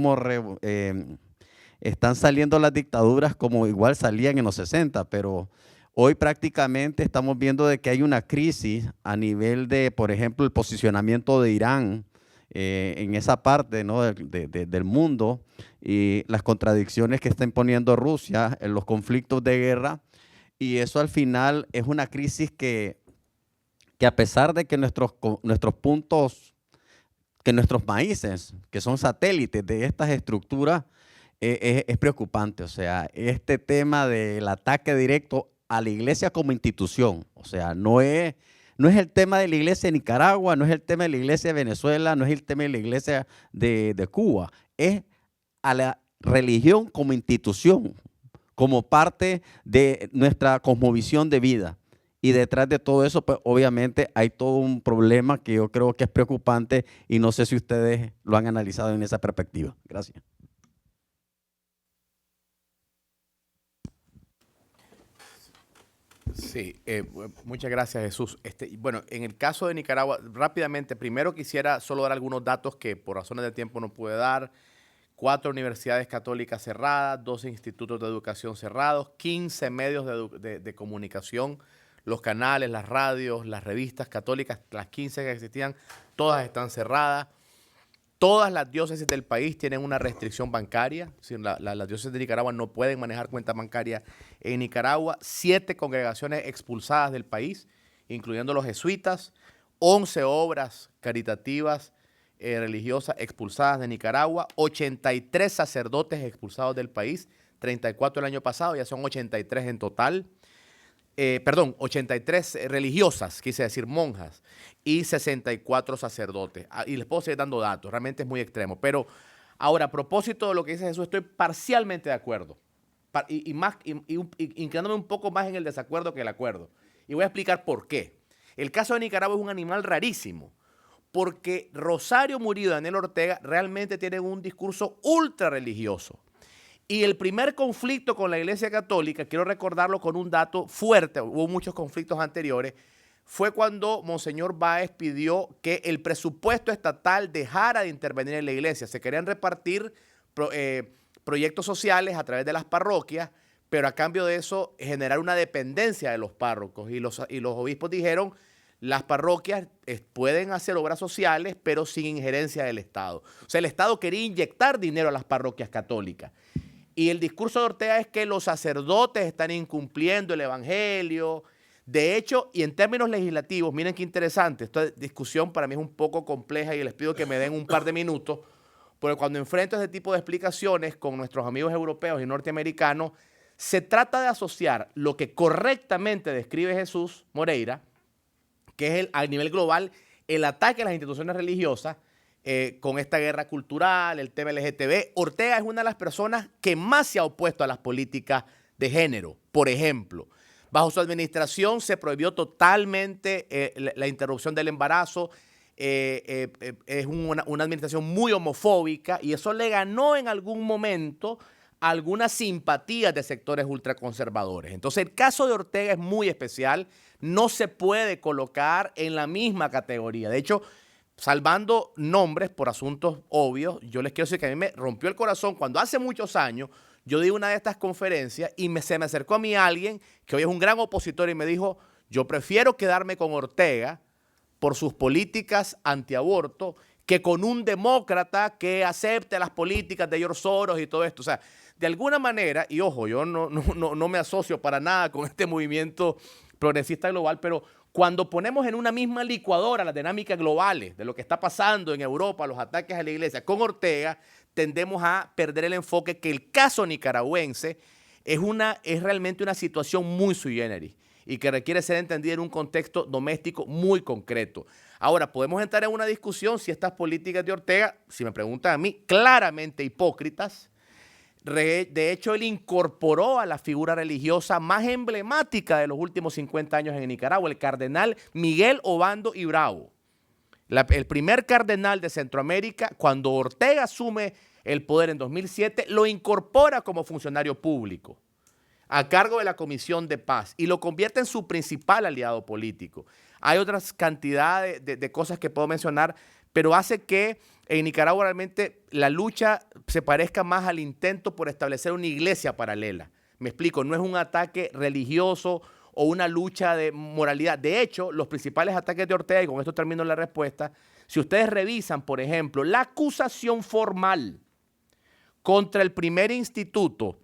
Speaker 6: están saliendo las dictaduras como igual salían en los 60, pero hoy prácticamente estamos viendo de que hay una crisis a nivel de, por ejemplo, el posicionamiento de Irán en esa parte, ¿no? del mundo, y las contradicciones que está imponiendo Rusia en los conflictos de guerra. Y eso al final es una crisis que a pesar de que nuestros puntos, que nuestros países, que son satélites de estas estructuras, es preocupante. O sea, este tema del ataque directo a la iglesia como institución, o sea, no es el tema de la iglesia de Nicaragua, no es el tema de la iglesia de Venezuela, no es el tema de la iglesia de Cuba, es a la religión como institución, como parte de nuestra cosmovisión de vida. Y detrás de todo eso, pues obviamente hay todo un problema que yo creo que es preocupante y no sé si ustedes lo han analizado en esa perspectiva. Gracias.
Speaker 4: Sí, muchas gracias, Jesús. Bueno, en el caso de Nicaragua, rápidamente, primero quisiera solo dar algunos datos que por razones de tiempo no pude dar. 4 universidades católicas cerradas, 12 institutos de educación cerrados, 15 medios de comunicación, los canales, las radios, las revistas católicas, las 15 que existían, todas están cerradas. Todas las diócesis del país tienen una restricción bancaria. Las diócesis de Nicaragua no pueden manejar cuentas bancarias en Nicaragua. 7 congregaciones expulsadas del país, incluyendo los jesuitas. 11 obras caritativas religiosas expulsadas de Nicaragua. 83 sacerdotes expulsados del país. 34 el año pasado, ya son 83 en total. 83 religiosas, quise decir monjas, y 64 sacerdotes. Y les puedo seguir dando datos, realmente es muy extremo. Pero ahora, a propósito de lo que dice Jesús, estoy parcialmente de acuerdo. Inclinándome un poco más en el desacuerdo que el acuerdo. Y voy a explicar por qué. El caso de Nicaragua es un animal rarísimo, porque Rosario Murillo y Daniel Ortega realmente tienen un discurso ultra religioso. Y el primer conflicto con la Iglesia Católica, quiero recordarlo con un dato fuerte, hubo muchos conflictos anteriores, fue cuando Monseñor Báez pidió que el presupuesto estatal dejara de intervenir en la iglesia. Se querían repartir proyectos sociales a través de las parroquias, pero a cambio de eso generar una dependencia de los párrocos. Y los obispos dijeron, las parroquias pueden hacer obras sociales, pero sin injerencia del Estado. O sea, el Estado quería inyectar dinero a las parroquias católicas. Y el discurso de Ortega es que los sacerdotes están incumpliendo el evangelio. De hecho, y en términos legislativos, miren qué interesante, esta discusión para mí es un poco compleja y les pido que me den un par de minutos, porque cuando enfrento este tipo de explicaciones con nuestros amigos europeos y norteamericanos, se trata de asociar lo que correctamente describe Jesús Moreira, que es a nivel global el ataque a las instituciones religiosas, con esta guerra cultural, el tema LGTB. Ortega es una de las personas que más se ha opuesto a las políticas de género. Por ejemplo, bajo su administración se prohibió totalmente la interrupción del embarazo. Es una administración muy homofóbica y eso le ganó en algún momento algunas simpatías de sectores ultraconservadores. Entonces, el caso de Ortega es muy especial. No se puede colocar en la misma categoría. De hecho, salvando nombres por asuntos obvios, yo les quiero decir que a mí me rompió el corazón cuando hace muchos años yo di una de estas conferencias y se me acercó a mí alguien que hoy es un gran opositor y me dijo, yo prefiero quedarme con Ortega por sus políticas antiaborto que con un demócrata que acepte las políticas de George Soros y todo esto. O sea, de alguna manera, y ojo, yo no me asocio para nada con este movimiento progresista global, pero cuando ponemos en una misma licuadora las dinámicas globales de lo que está pasando en Europa, los ataques a la iglesia, con Ortega, tendemos a perder el enfoque que el caso nicaragüense es realmente una situación muy sui generis y que requiere ser entendida en un contexto doméstico muy concreto. Ahora, podemos entrar en una discusión si estas políticas de Ortega, si me preguntan a mí, claramente hipócritas. De hecho, él incorporó a la figura religiosa más emblemática de los últimos 50 años en Nicaragua, el cardenal Miguel Obando y Bravo. El primer cardenal de Centroamérica, cuando Ortega asume el poder en 2007, lo incorpora como funcionario público. a cargo de la Comisión de Paz y lo convierte en su principal aliado político. Hay otras cantidades de cosas que puedo mencionar, pero hace que en Nicaragua realmente la lucha se parezca más al intento por establecer una iglesia paralela. Me explico, no es un ataque religioso o una lucha de moralidad. De hecho, los principales ataques de Ortega, y con esto termino la respuesta, si ustedes revisan, por ejemplo, la acusación formal contra el primer instituto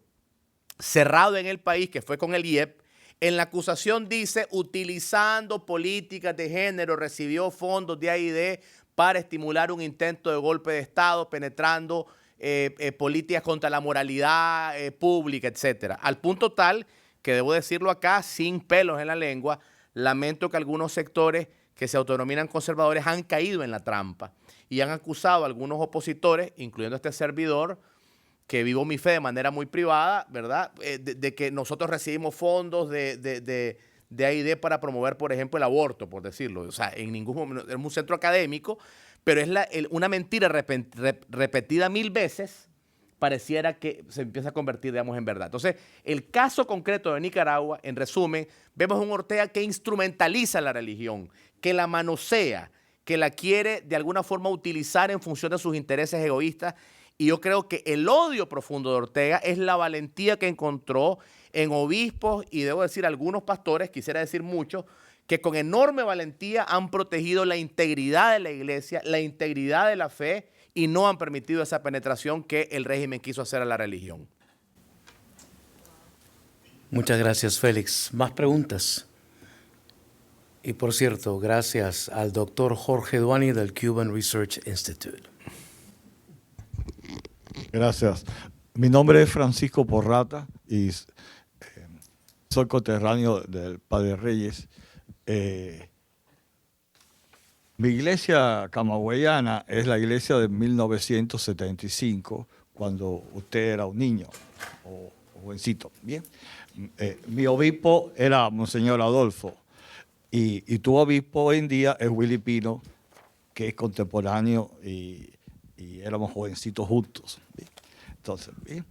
Speaker 4: cerrado en el país, que fue con el IEP, en la acusación dice, utilizando políticas de género, recibió fondos de AID para estimular un intento de golpe de Estado, penetrando políticas contra la moralidad pública, etcétera. Al punto tal que debo decirlo acá, sin pelos en la lengua, lamento que algunos sectores que se autodenominan conservadores han caído en la trampa y han acusado a algunos opositores, incluyendo a este servidor, que vivo mi fe de manera muy privada, ¿verdad? De que nosotros recibimos fondos de AID para promover, por ejemplo, el aborto, por decirlo. O sea, en ningún momento, es un centro académico, pero es una mentira repetida 1000 veces, pareciera que se empieza a convertir, digamos, en verdad. Entonces, el caso concreto de Nicaragua, en resumen, vemos un Ortega que instrumentaliza la religión, que la manosea, que la quiere de alguna forma utilizar en función de sus intereses egoístas. Y yo creo que el odio profundo de Ortega es la valentía que encontró en obispos y debo decir algunos pastores, quisiera decir muchos, que con enorme valentía han protegido la integridad de la iglesia, la integridad de la fe y no han permitido esa penetración que el régimen quiso hacer a la religión.
Speaker 1: Muchas gracias, Félix. ¿Más preguntas? Y por cierto, gracias al doctor Jorge Duani del Cuban Research Institute.
Speaker 7: Gracias. Mi nombre es Francisco Porrata y soy coterráneo del Padre Reyes. Mi iglesia camagüeyana es la iglesia de 1975, cuando usted era un niño o jovencito. Bien. Mi obispo era Monseñor Adolfo y tu obispo hoy en día es Willy Pino, que es contemporáneo y éramos jovencitos juntos. ¿Bien? Entonces, ¿bien?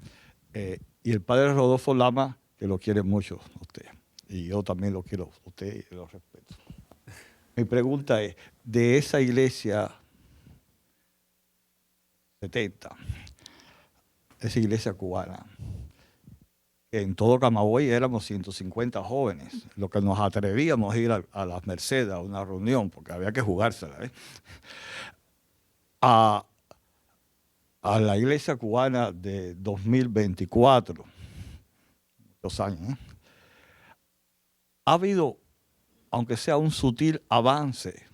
Speaker 7: Y el padre Rodolfo Lama, que lo quiere mucho a usted, y yo también lo quiero a usted y lo respeto. Mi pregunta es, de esa iglesia 70, esa iglesia cubana, que en todo Camagüey éramos 150 jóvenes, lo que nos atrevíamos a ir a las Mercedes, a una reunión, porque había que jugársela, a la iglesia cubana de 2024, 2 años, ha habido, aunque sea un sutil avance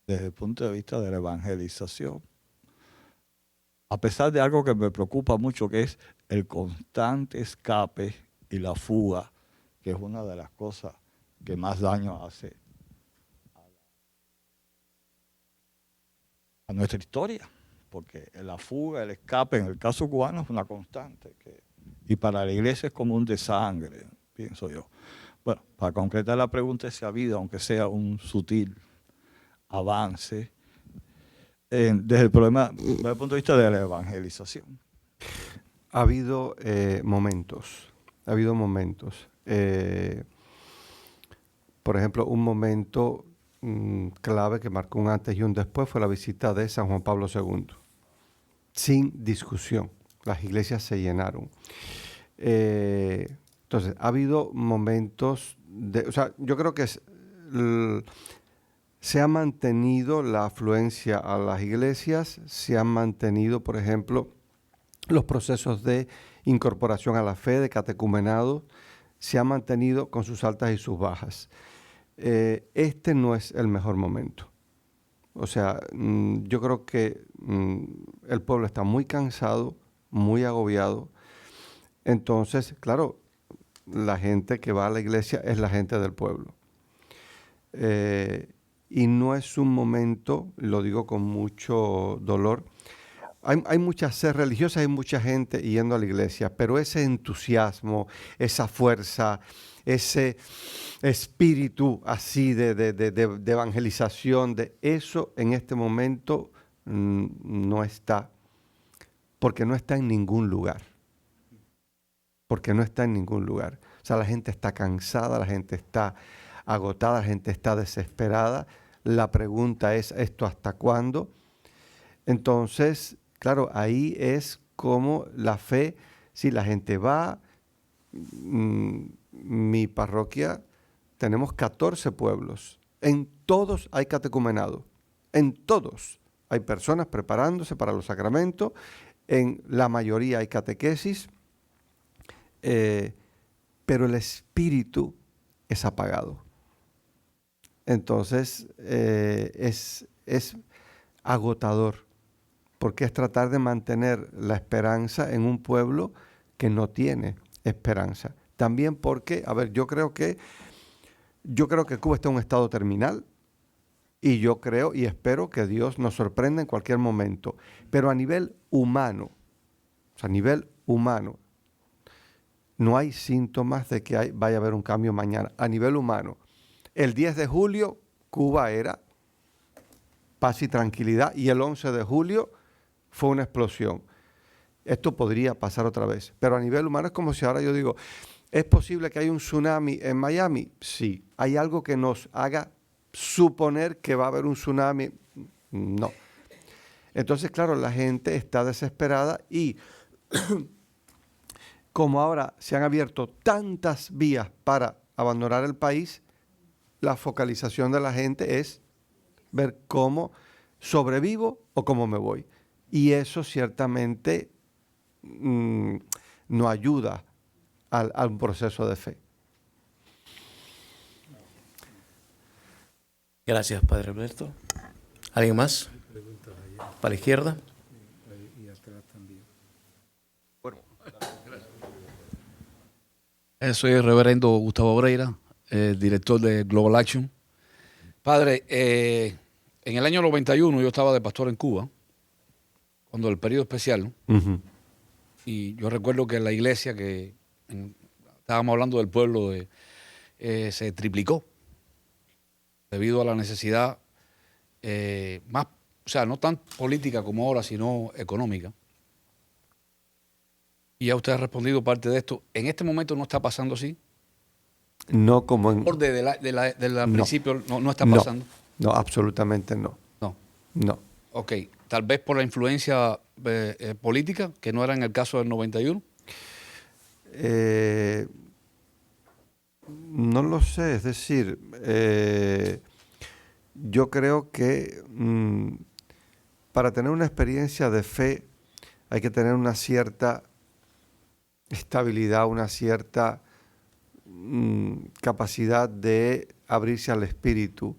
Speaker 7: desde el punto de vista de la evangelización, a pesar de algo que me preocupa mucho, que es el constante escape y la fuga, que es una de las cosas que más daño hace a nuestra historia, porque la fuga, el escape, en el caso cubano es una constante, y para la iglesia es como un desangre, pienso yo. Bueno, para concretar la pregunta, si ha habido, aunque sea un sutil avance, desde el punto de vista de la evangelización.
Speaker 3: Ha habido momentos, por ejemplo, un momento clave que marcó un antes y un después fue la visita de San Juan Pablo II. Sin discusión, las iglesias se llenaron. Entonces, ha habido momentos yo creo que se ha mantenido la afluencia a las iglesias, se han mantenido, por ejemplo, los procesos de incorporación a la fe, de catecumenado, se ha mantenido con sus altas y sus bajas. Este no es el mejor momento. O sea, yo creo que el pueblo está muy cansado, muy agobiado. Entonces, claro, la gente que va a la iglesia es la gente del pueblo. Y no es un momento, lo digo con mucho dolor, hay mucha sed religiosa, hay mucha gente yendo a la iglesia, pero ese entusiasmo, esa fuerza, ese espíritu así de evangelización, de eso en este momento no está, porque no está en ningún lugar. porque no está en ningún lugar. O sea, la gente está cansada, la gente está agotada, la gente está desesperada. La pregunta es, ¿esto hasta cuándo? Entonces, claro, ahí es como la fe, si la gente va, mi parroquia, tenemos 14 pueblos, en todos hay catecumenado, en todos hay personas preparándose para los sacramentos, en la mayoría hay catequesis, pero el espíritu es apagado. Entonces, es agotador, porque es tratar de mantener la esperanza en un pueblo que no tiene esperanza. También porque, a ver, yo creo que Cuba está en un estado terminal y yo creo y espero que Dios nos sorprenda en cualquier momento. Pero a nivel humano, o sea, a nivel humano, no hay síntomas de que vaya a haber un cambio mañana. A nivel humano, el 10 de julio Cuba era paz y tranquilidad y el 11 de julio fue una explosión. Esto podría pasar otra vez, pero a nivel humano es como si ahora yo digo, ¿es posible que haya un tsunami en Miami? Sí. ¿Hay algo que nos haga suponer que va a haber un tsunami? No. Entonces, claro, la gente está desesperada y como ahora se han abierto tantas vías para abandonar el país, la focalización de la gente es ver cómo sobrevivo o cómo me voy. Y eso ciertamente no ayuda al proceso de fe.
Speaker 1: Gracias, Padre Alberto. ¿Alguien más? Para la izquierda.
Speaker 8: Soy el reverendo Gustavo Breira, director de Global Action. Padre, en el año 91 yo estaba de pastor en Cuba, cuando el periodo especial,
Speaker 3: Uh-huh.
Speaker 8: y yo recuerdo que la iglesia estábamos hablando del pueblo, se triplicó debido a la necesidad más, o sea, no tan política como ahora, sino económica. Y ya usted ha respondido parte de esto. En este momento no está pasando así.
Speaker 3: No como en...
Speaker 8: Del
Speaker 3: No.
Speaker 8: principio no está pasando.
Speaker 3: No, absolutamente no.
Speaker 8: No.
Speaker 3: No.
Speaker 8: Ok, tal vez por la influencia política, que no era en el caso del 91.
Speaker 3: No lo sé, es decir, yo creo que para tener una experiencia de fe hay que tener una cierta estabilidad, una cierta capacidad de abrirse al espíritu.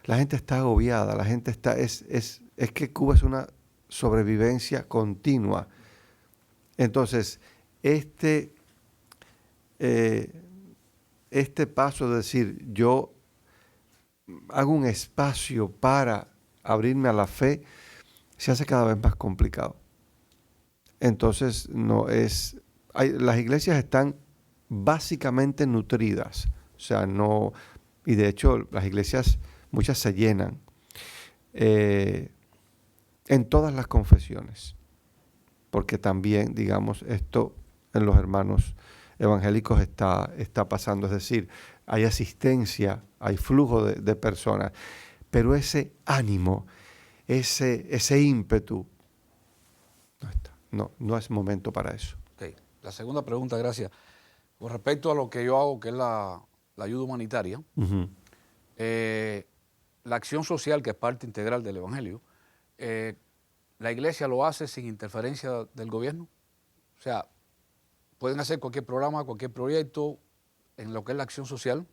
Speaker 3: La gente está agobiada, la gente está, es que Cuba es una sobrevivencia continua. Entonces, este paso de decir, yo hago un espacio para abrirme a la fe, se hace cada vez más complicado. Entonces, las iglesias están básicamente nutridas, o sea, no, y de hecho las iglesias, muchas se llenan, en todas las confesiones, porque también, digamos, esto en los hermanos evangélicos está pasando, es decir, hay asistencia, hay flujo de personas, pero ese ánimo, ese ímpetu, no está, no es momento para eso.
Speaker 8: Okay. La segunda pregunta, gracias. Con respecto a lo que yo hago, que es la ayuda humanitaria,
Speaker 3: Uh-huh.
Speaker 8: la acción social, que es parte integral del Evangelio, la iglesia lo hace sin interferencia del gobierno. O sea, pueden hacer cualquier programa, cualquier proyecto en lo que es la acción social.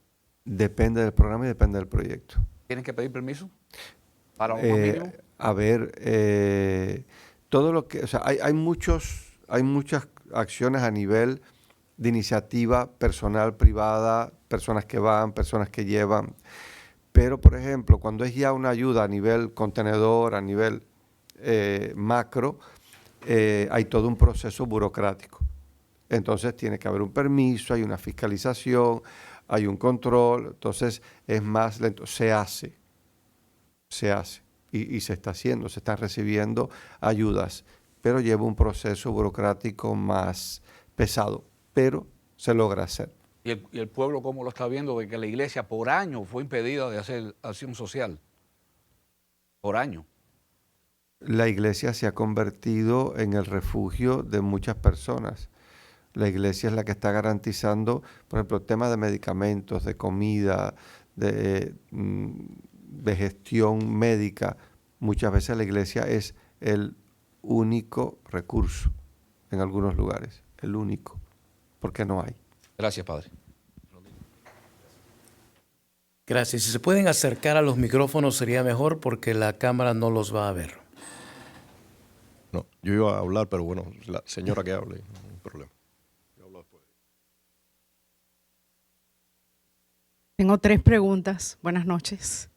Speaker 3: Depende del programa y depende del proyecto.
Speaker 8: ¿Tienen que pedir permiso para lo más mínimo?
Speaker 3: A ver, todo lo que, o sea, hay muchas acciones a nivel de iniciativa personal, privada, personas que van, personas que llevan. Pero, por ejemplo, cuando es ya una ayuda a nivel contenedor, a nivel macro, hay todo un proceso burocrático. Entonces tiene que haber un permiso, hay una fiscalización, hay un control, entonces es más lento. Se hace y se está haciendo, se están recibiendo ayudas, pero lleva un proceso burocrático más pesado. pero se logra hacer.
Speaker 8: ¿Y el pueblo cómo lo está viendo? De que la iglesia por años fue impedida de hacer acción social. Por años.
Speaker 3: La iglesia se ha convertido en el refugio de muchas personas. La iglesia es la que está garantizando, por ejemplo, temas de medicamentos, de comida, de gestión médica. Muchas veces la iglesia es el único recurso en algunos lugares, el único, porque no hay.
Speaker 8: Gracias, padre.
Speaker 1: Gracias. Si se pueden acercar a los micrófonos sería mejor porque la cámara no los va a ver.
Speaker 9: No, yo iba a hablar, pero bueno, la señora que hable, no hay problema. Yo hablo después.
Speaker 10: Tengo 3 preguntas. Buenas noches.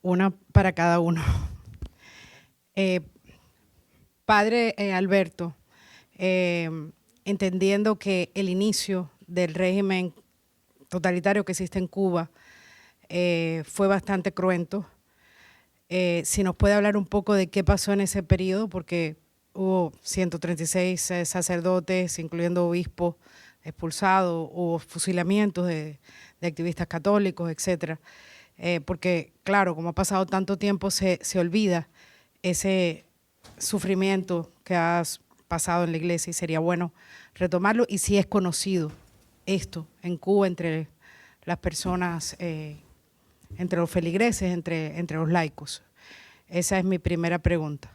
Speaker 10: Una para cada uno. Padre Alberto, entendiendo que el inicio del régimen totalitario que existe en Cuba fue bastante cruento, si nos puede hablar un poco de qué pasó en ese periodo, porque hubo 136 sacerdotes, incluyendo obispos, expulsados, hubo fusilamientos de activistas católicos, etcétera. Porque, claro, como ha pasado tanto tiempo, se olvida ese sufrimiento que has pasado en la iglesia y sería bueno retomarlo. Y si es conocido esto en Cuba entre las personas, entre los feligreses, entre los laicos. Esa es mi primera pregunta.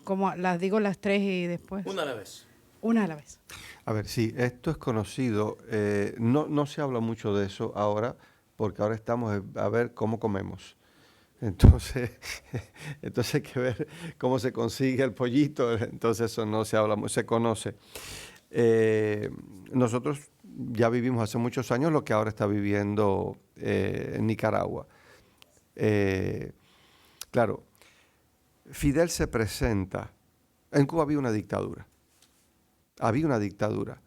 Speaker 10: ¿Cómo las digo las 3 y después?
Speaker 1: Una a la vez.
Speaker 10: Una a la vez.
Speaker 3: A ver, sí, esto es conocido. No se habla mucho de eso ahora, porque ahora estamos a ver cómo comemos. Entonces hay que ver cómo se consigue el pollito. Entonces eso no se habla, se conoce. Nosotros ya vivimos hace muchos años lo que ahora está viviendo en Nicaragua. Claro, Fidel se presenta. En Cuba había una dictadura. Había una dictadura.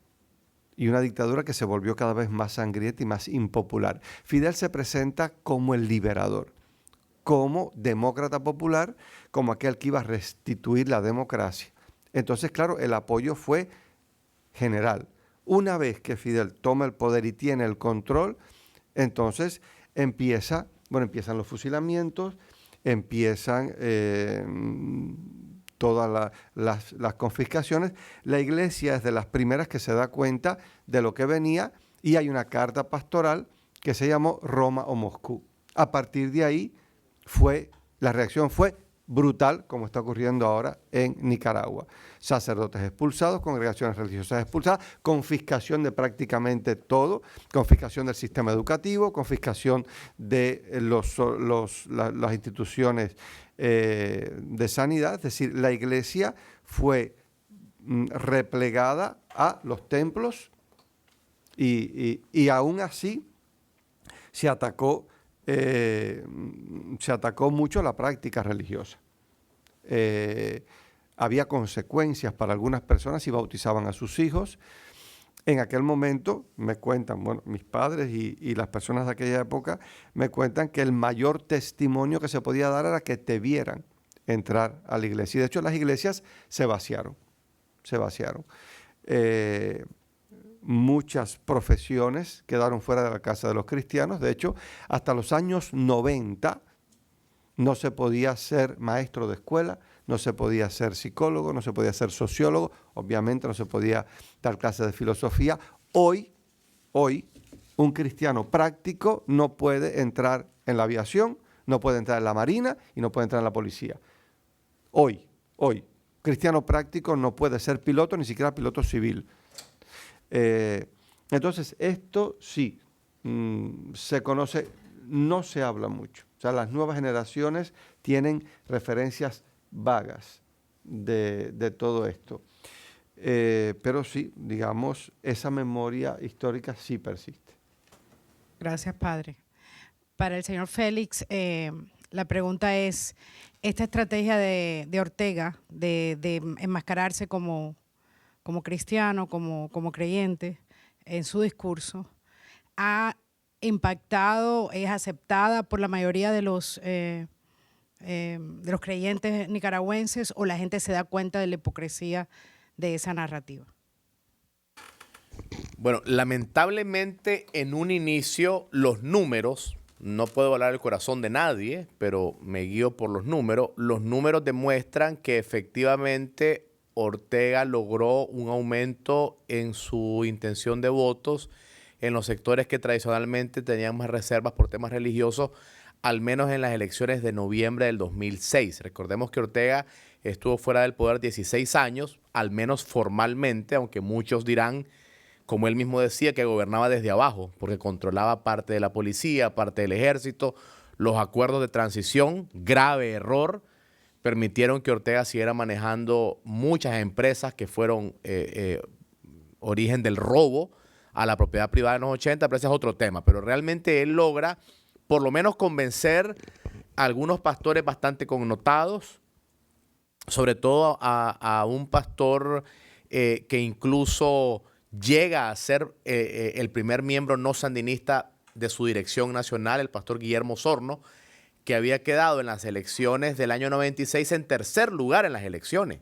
Speaker 3: Y una dictadura que se volvió cada vez más sangrienta y más impopular. Fidel se presenta como el liberador, como demócrata popular, como aquel que iba a restituir la democracia. Entonces, claro, el apoyo fue general. Una vez que Fidel toma el poder y tiene el control, entonces empiezan los fusilamientos, empiezan todas las confiscaciones. La iglesia es de las primeras que se da cuenta de lo que venía y hay una carta pastoral que se llamó Roma o Moscú. A partir de ahí la reacción fue brutal, como está ocurriendo ahora en Nicaragua. Sacerdotes expulsados, congregaciones religiosas expulsadas, confiscación de prácticamente todo, confiscación del sistema educativo, confiscación de las instituciones de sanidad. Es decir, la iglesia fue replegada a los templos y aún así se atacó mucho la práctica religiosa. Había consecuencias para algunas personas si bautizaban a sus hijos. En aquel momento, me cuentan, mis padres y las personas de aquella época, me cuentan que el mayor testimonio que se podía dar era que te vieran entrar a la iglesia. Y de hecho las iglesias se vaciaron. Muchas profesiones quedaron fuera de la casa de los cristianos. De hecho, hasta los años 90 no se podía ser maestro de escuela, no se podía ser psicólogo, no se podía ser sociólogo, obviamente no se podía dar clases de filosofía. Hoy, un cristiano práctico no puede entrar en la aviación, no puede entrar en la marina y no puede entrar en la policía. Hoy, cristiano práctico no puede ser piloto, ni siquiera piloto civil. Entonces, esto sí se conoce, no se habla mucho. O sea, las nuevas generaciones tienen referencias vagas de todo esto. Pero sí, digamos, esa memoria histórica sí persiste.
Speaker 10: Gracias, padre. Para el señor Félix, la pregunta es, esta estrategia de Ortega de enmascararse como cristiano, como creyente en su discurso, ¿ha impactado, es aceptada por la mayoría de los creyentes nicaragüenses o la gente se da cuenta de la hipocresía de esa narrativa?
Speaker 4: Bueno, lamentablemente en un inicio los números, no puedo hablar del corazón de nadie, pero me guío por los números demuestran que efectivamente Ortega logró un aumento en su intención de votos en los sectores que tradicionalmente tenían más reservas por temas religiosos, al menos en las elecciones de noviembre del 2006. Recordemos que Ortega estuvo fuera del poder 16 años, al menos formalmente, aunque muchos dirán, como él mismo decía, que gobernaba desde abajo, porque controlaba parte de la policía, parte del ejército. Los acuerdos de transición, grave error, permitieron que Ortega siguiera manejando muchas empresas que fueron origen del robo a la propiedad privada en los 80, pero ese es otro tema. Pero realmente él logra por lo menos convencer a algunos pastores bastante connotados, sobre todo a un pastor que incluso llega a ser el primer miembro no sandinista de su dirección nacional, el pastor Guillermo Osorno, que había quedado en las elecciones del año 96 en tercer lugar en las elecciones.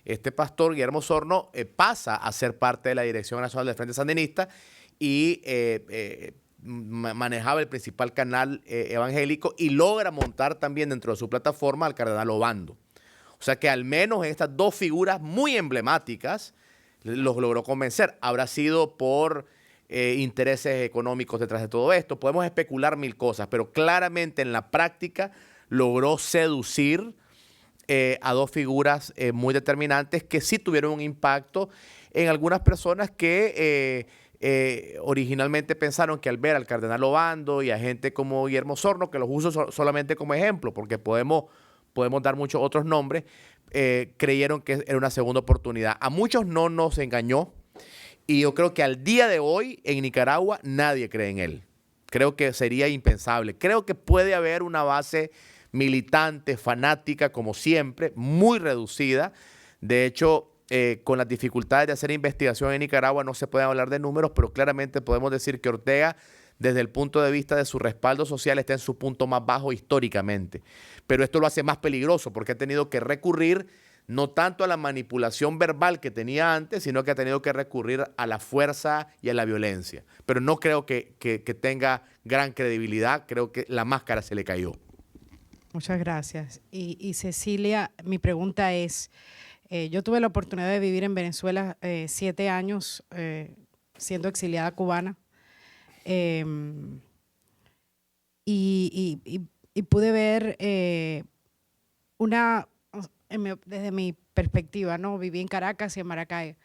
Speaker 4: Este pastor, Guillermo Osorno, pasa a ser parte de la Dirección Nacional del Frente Sandinista y manejaba el principal canal evangélico y logra montar también dentro de su plataforma al cardenal Obando. O sea que al menos estas dos figuras muy emblemáticas los logró convencer. Habrá sido por intereses económicos detrás de todo esto. Podemos especular mil cosas, pero claramente en la práctica logró seducir a dos figuras muy determinantes que sí tuvieron un impacto en algunas personas que originalmente pensaron que al ver al cardenal Obando y a gente como Guillermo Osorno, que los uso solamente como ejemplo, porque podemos dar muchos otros nombres, creyeron que era una segunda oportunidad. A muchos no nos engañó y yo creo que al día de hoy en Nicaragua nadie cree en él. Creo que sería impensable. Creo que puede haber una base militante, fanática, como siempre, muy reducida. De hecho, con las dificultades de hacer investigación en Nicaragua no se puede hablar de números, pero claramente podemos decir que Ortega, desde el punto de vista de su respaldo social, está en su punto más bajo históricamente. Pero esto lo hace más peligroso porque ha tenido que recurrir no tanto a la manipulación verbal que tenía antes, sino que ha tenido que recurrir a la fuerza y a la violencia. Pero no creo que tenga gran credibilidad, creo que la máscara se le cayó.
Speaker 10: Muchas gracias. Y Cecilia, mi pregunta es, yo tuve la oportunidad de vivir en Venezuela 7 años siendo exiliada cubana y pude ver desde mi perspectiva, ¿no? Viví en Caracas y en Maracay.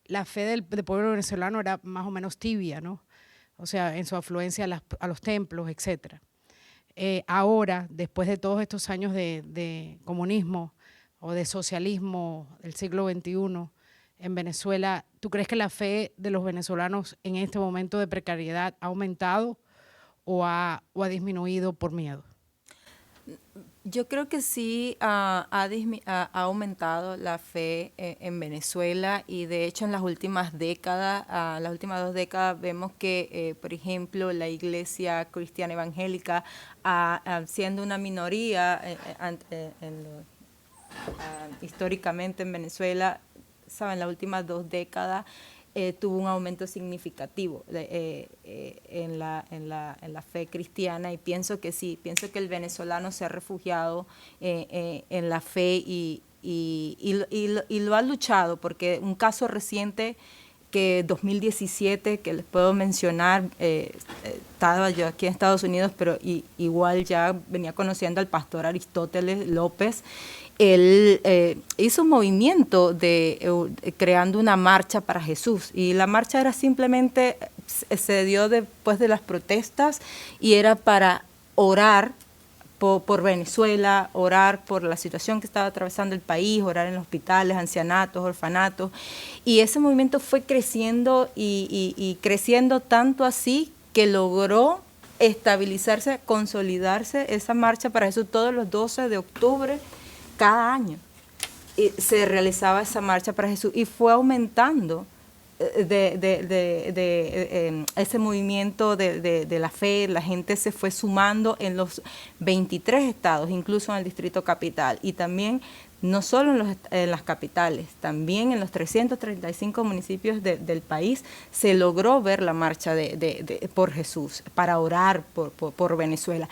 Speaker 10: La fe del pueblo venezolano era más o menos tibia, ¿no? O sea, en su afluencia a los templos, etcétera. Ahora, después de todos estos años de comunismo o de socialismo del siglo XXI en Venezuela, ¿tú crees que la fe de los venezolanos en este momento de precariedad ha aumentado o ha disminuido por miedo?
Speaker 5: Yo creo que sí ha aumentado la fe en Venezuela y de hecho en las últimas décadas, las últimas 2 décadas vemos que, por ejemplo, la Iglesia Cristiana Evangélica, siendo una minoría históricamente en Venezuela, ¿saben? Las últimas 2 décadas tuvo un aumento significativo en la fe cristiana y pienso que sí, pienso que el venezolano se ha refugiado en la fe y lo ha luchado, porque un caso reciente que 2017, que les puedo mencionar, estaba yo aquí en Estados Unidos, pero igual ya venía conociendo al pastor Aristóteles López. Él hizo un movimiento creando una marcha para Jesús y la marcha era simplemente, se dio después de las protestas y era para orar por Venezuela, orar por la situación que estaba atravesando el país, orar en los hospitales, ancianatos, orfanatos, y ese movimiento fue creciendo y creciendo tanto así que logró estabilizarse, consolidarse esa marcha para Jesús todos los 12 de octubre cada año. Se realizaba esa marcha para Jesús y fue aumentando ese movimiento de la fe. La gente se fue sumando en los 23 estados, incluso en el Distrito Capital, y también no solo en las capitales, también en los 335 municipios del país se logró ver la marcha por Jesús, para orar por Venezuela.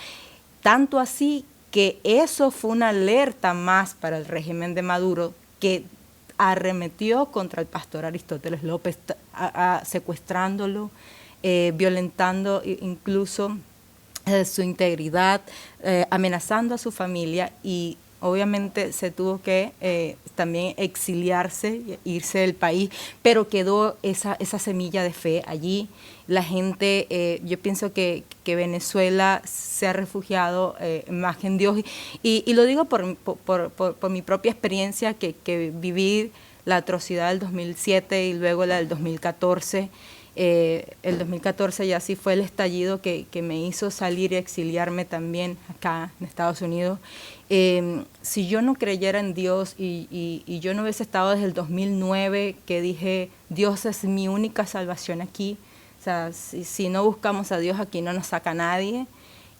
Speaker 5: Tanto así que eso fue una alerta más para el régimen de Maduro, que arremetió contra el pastor Aristóteles López, secuestrándolo, violentando incluso su integridad, amenazando a su familia, y obviamente se tuvo que también exiliarse, irse del país, pero quedó esa semilla de fe allí. La gente, yo pienso que Venezuela se ha refugiado más en Dios, y lo digo por mi propia experiencia, que viví la atrocidad del 2007 y luego la del 2014. El 2014 ya sí fue el estallido que me hizo salir y exiliarme también acá en Estados Unidos. Si yo no creyera en Dios y yo no hubiese estado desde el 2009, que dije, Dios es mi única salvación aquí, o sea, si no buscamos a Dios aquí no nos saca nadie,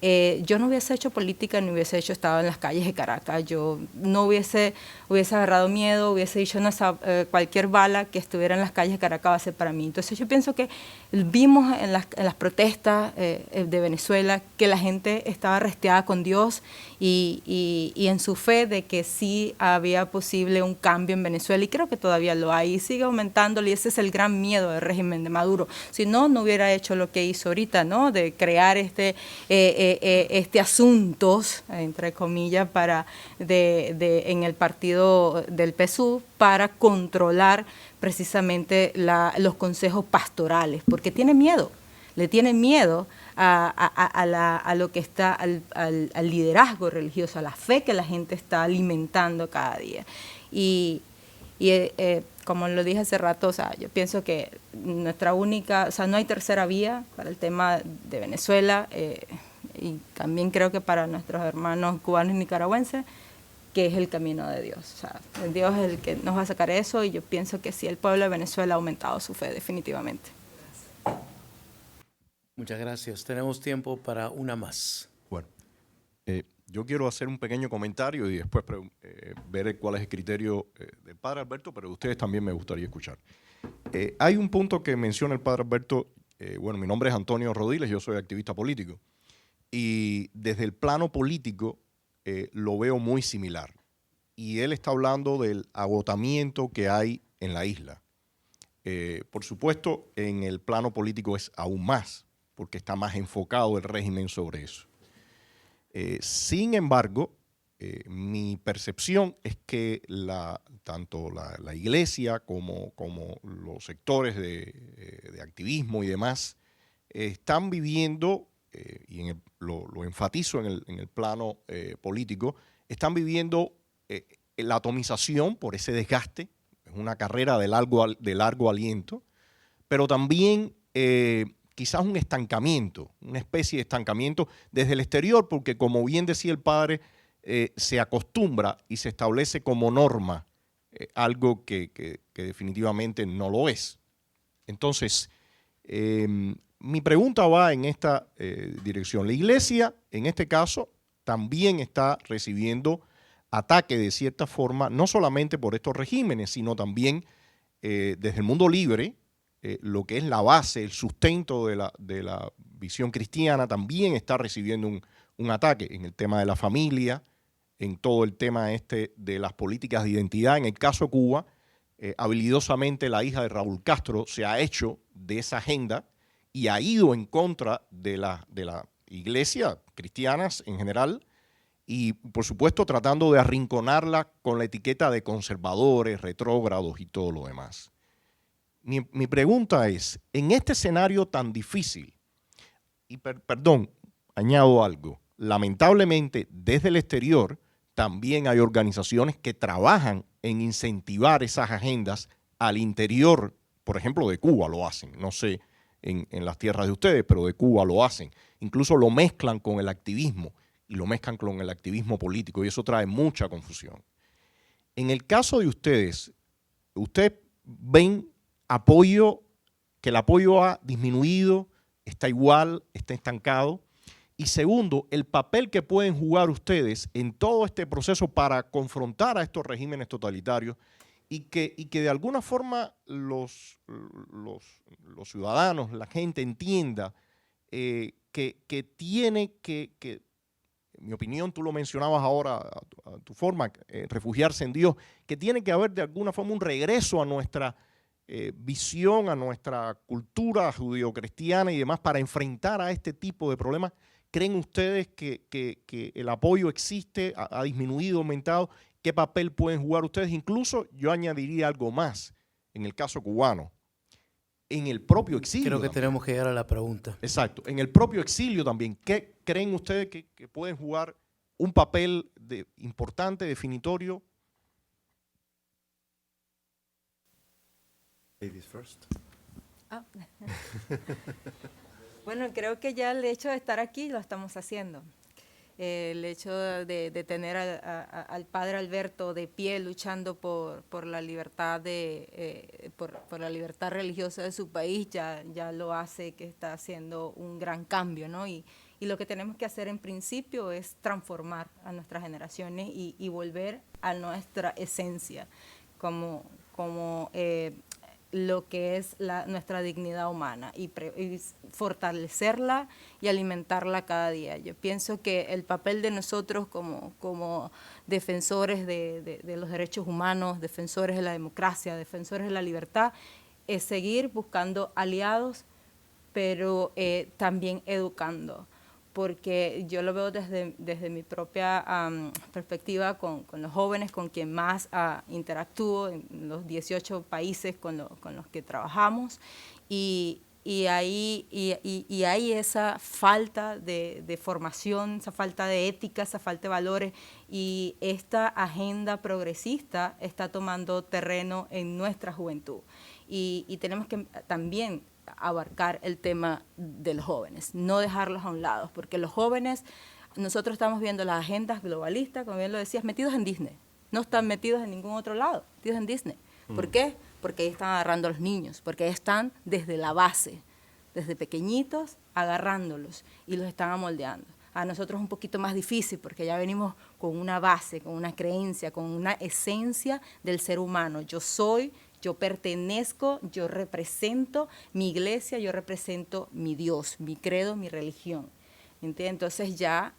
Speaker 5: yo no hubiese hecho política, ni hubiese estado en las calles de Caracas, yo no hubiese agarrado miedo, hubiese dicho no, cualquier bala que estuviera en las calles de Caracas va a ser para mí. Entonces yo pienso que vimos en las protestas de Venezuela que la gente estaba restiada con Dios y en su fe de que sí había posible un cambio en Venezuela, y creo que todavía lo hay, y sigue aumentándolo, y ese es el gran miedo del régimen de Maduro. Si no, no hubiera hecho lo que hizo ahorita, ¿no? De crear este asuntos, entre comillas, en el partido del PSUV para controlar precisamente los consejos pastorales, porque tiene miedo, le tiene miedo a lo que está, al liderazgo religioso, a la fe que la gente está alimentando cada día. Y como lo dije hace rato, o sea, yo pienso que nuestra única, o sea, no hay tercera vía para el tema de Venezuela, y también creo que para nuestros hermanos cubanos y nicaragüenses, que es el camino de Dios. O sea, Dios es el que nos va a sacar eso, y yo pienso que sí, el pueblo de Venezuela ha aumentado su fe definitivamente.
Speaker 1: Muchas gracias. Tenemos tiempo para una más.
Speaker 9: Bueno, yo quiero hacer un pequeño comentario y después ver cuál es el criterio del padre Alberto, pero de ustedes también me gustaría escuchar. Hay un punto que menciona el padre Alberto. Bueno, mi nombre es Antonio Rodiles, yo soy activista político, y desde el plano político lo veo muy similar. Y él está hablando del agotamiento que hay en la isla. Por supuesto, en el plano político es aún más, porque está más enfocado el régimen sobre eso. Sin embargo, mi percepción es que tanto la iglesia como los sectores de activismo y demás están viviendo, y lo enfatizo en el plano político, están viviendo la atomización por ese desgaste. Es una carrera de largo aliento, pero también quizás un estancamiento, una especie de estancamiento desde el exterior, porque como bien decía el padre, se acostumbra y se establece como norma algo que definitivamente no lo es. Entonces, mi pregunta va en esta dirección. La iglesia, en este caso, también está recibiendo ataque de cierta forma, no solamente por estos regímenes, sino también desde el mundo libre, lo que es la base, el sustento de la visión cristiana, también está recibiendo un ataque en el tema de la familia, en todo el tema de las políticas de identidad. En el caso de Cuba, habilidosamente la hija de Raúl Castro se ha hecho de esa agenda y ha ido en contra de la iglesia cristianas en general, y por supuesto tratando de arrinconarla con la etiqueta de conservadores, retrógrados y todo lo demás. Mi pregunta es, en este escenario tan difícil, y perdón, añado algo, lamentablemente desde el exterior también hay organizaciones que trabajan en incentivar esas agendas al interior, por ejemplo de Cuba lo hacen, no sé en las tierras de ustedes, pero de Cuba lo hacen, incluso lo mezclan con el activismo y lo mezclan con el activismo político, y eso trae mucha confusión. En el caso de ustedes ven que el apoyo ha disminuido, está igual, está estancado, Y segundo, el papel que pueden jugar ustedes en todo este proceso para confrontar a estos regímenes totalitarios y que de alguna forma los ciudadanos, la gente entienda que tiene que, en mi opinión, tú lo mencionabas ahora a tu forma, refugiarse en Dios, que tiene que haber de alguna forma un regreso a nuestra visión, a nuestra cultura judeocristiana y demás para enfrentar a este tipo de problemas. ¿Creen ustedes que el apoyo existe, ha disminuido, aumentado? ¿Qué papel pueden jugar ustedes? Incluso yo añadiría algo más en el caso cubano. En el propio exilio.
Speaker 1: Creo que
Speaker 9: también.
Speaker 1: tenemos que llegar a la pregunta.
Speaker 9: Exacto. En el propio exilio también. ¿Qué creen ustedes que pueden jugar un papel importante, definitorio?
Speaker 3: Ladies first.
Speaker 5: Ah. Bueno, creo que ya el hecho de estar aquí lo estamos haciendo. El hecho de tener al padre Alberto de pie luchando por la libertad por la libertad religiosa de su país ya lo hace que está haciendo un gran cambio, ¿no? Y lo que tenemos que hacer en principio es transformar a nuestras generaciones y volver a nuestra esencia como lo que es nuestra dignidad humana y fortalecerla y alimentarla cada día. Yo pienso que el papel de nosotros como defensores de los derechos humanos, defensores de la democracia, defensores de la libertad, es seguir buscando aliados, pero también educando. Porque yo lo veo desde mi propia perspectiva con los jóvenes, con quien más interactúo en los 18 países con los que trabajamos, y hay esa falta de formación, esa falta de ética, esa falta de valores, y esta agenda progresista está tomando terreno en nuestra juventud. Y tenemos que también abarcar el tema de los jóvenes, no dejarlos a un lado, porque los jóvenes, nosotros estamos viendo las agendas globalistas, como bien lo decías, metidos en Disney, no están metidos en ningún otro lado, metidos en Disney. ¿Por qué? Porque ahí están agarrando a los niños, porque ahí están desde la base, desde pequeñitos, agarrándolos y los están amoldeando. A nosotros es un poquito más difícil porque ya venimos con una base, con una creencia, con una esencia del ser humano. Yo pertenezco, yo represento mi iglesia, yo represento mi Dios, mi credo, mi religión. ¿Entiendes? Entonces ya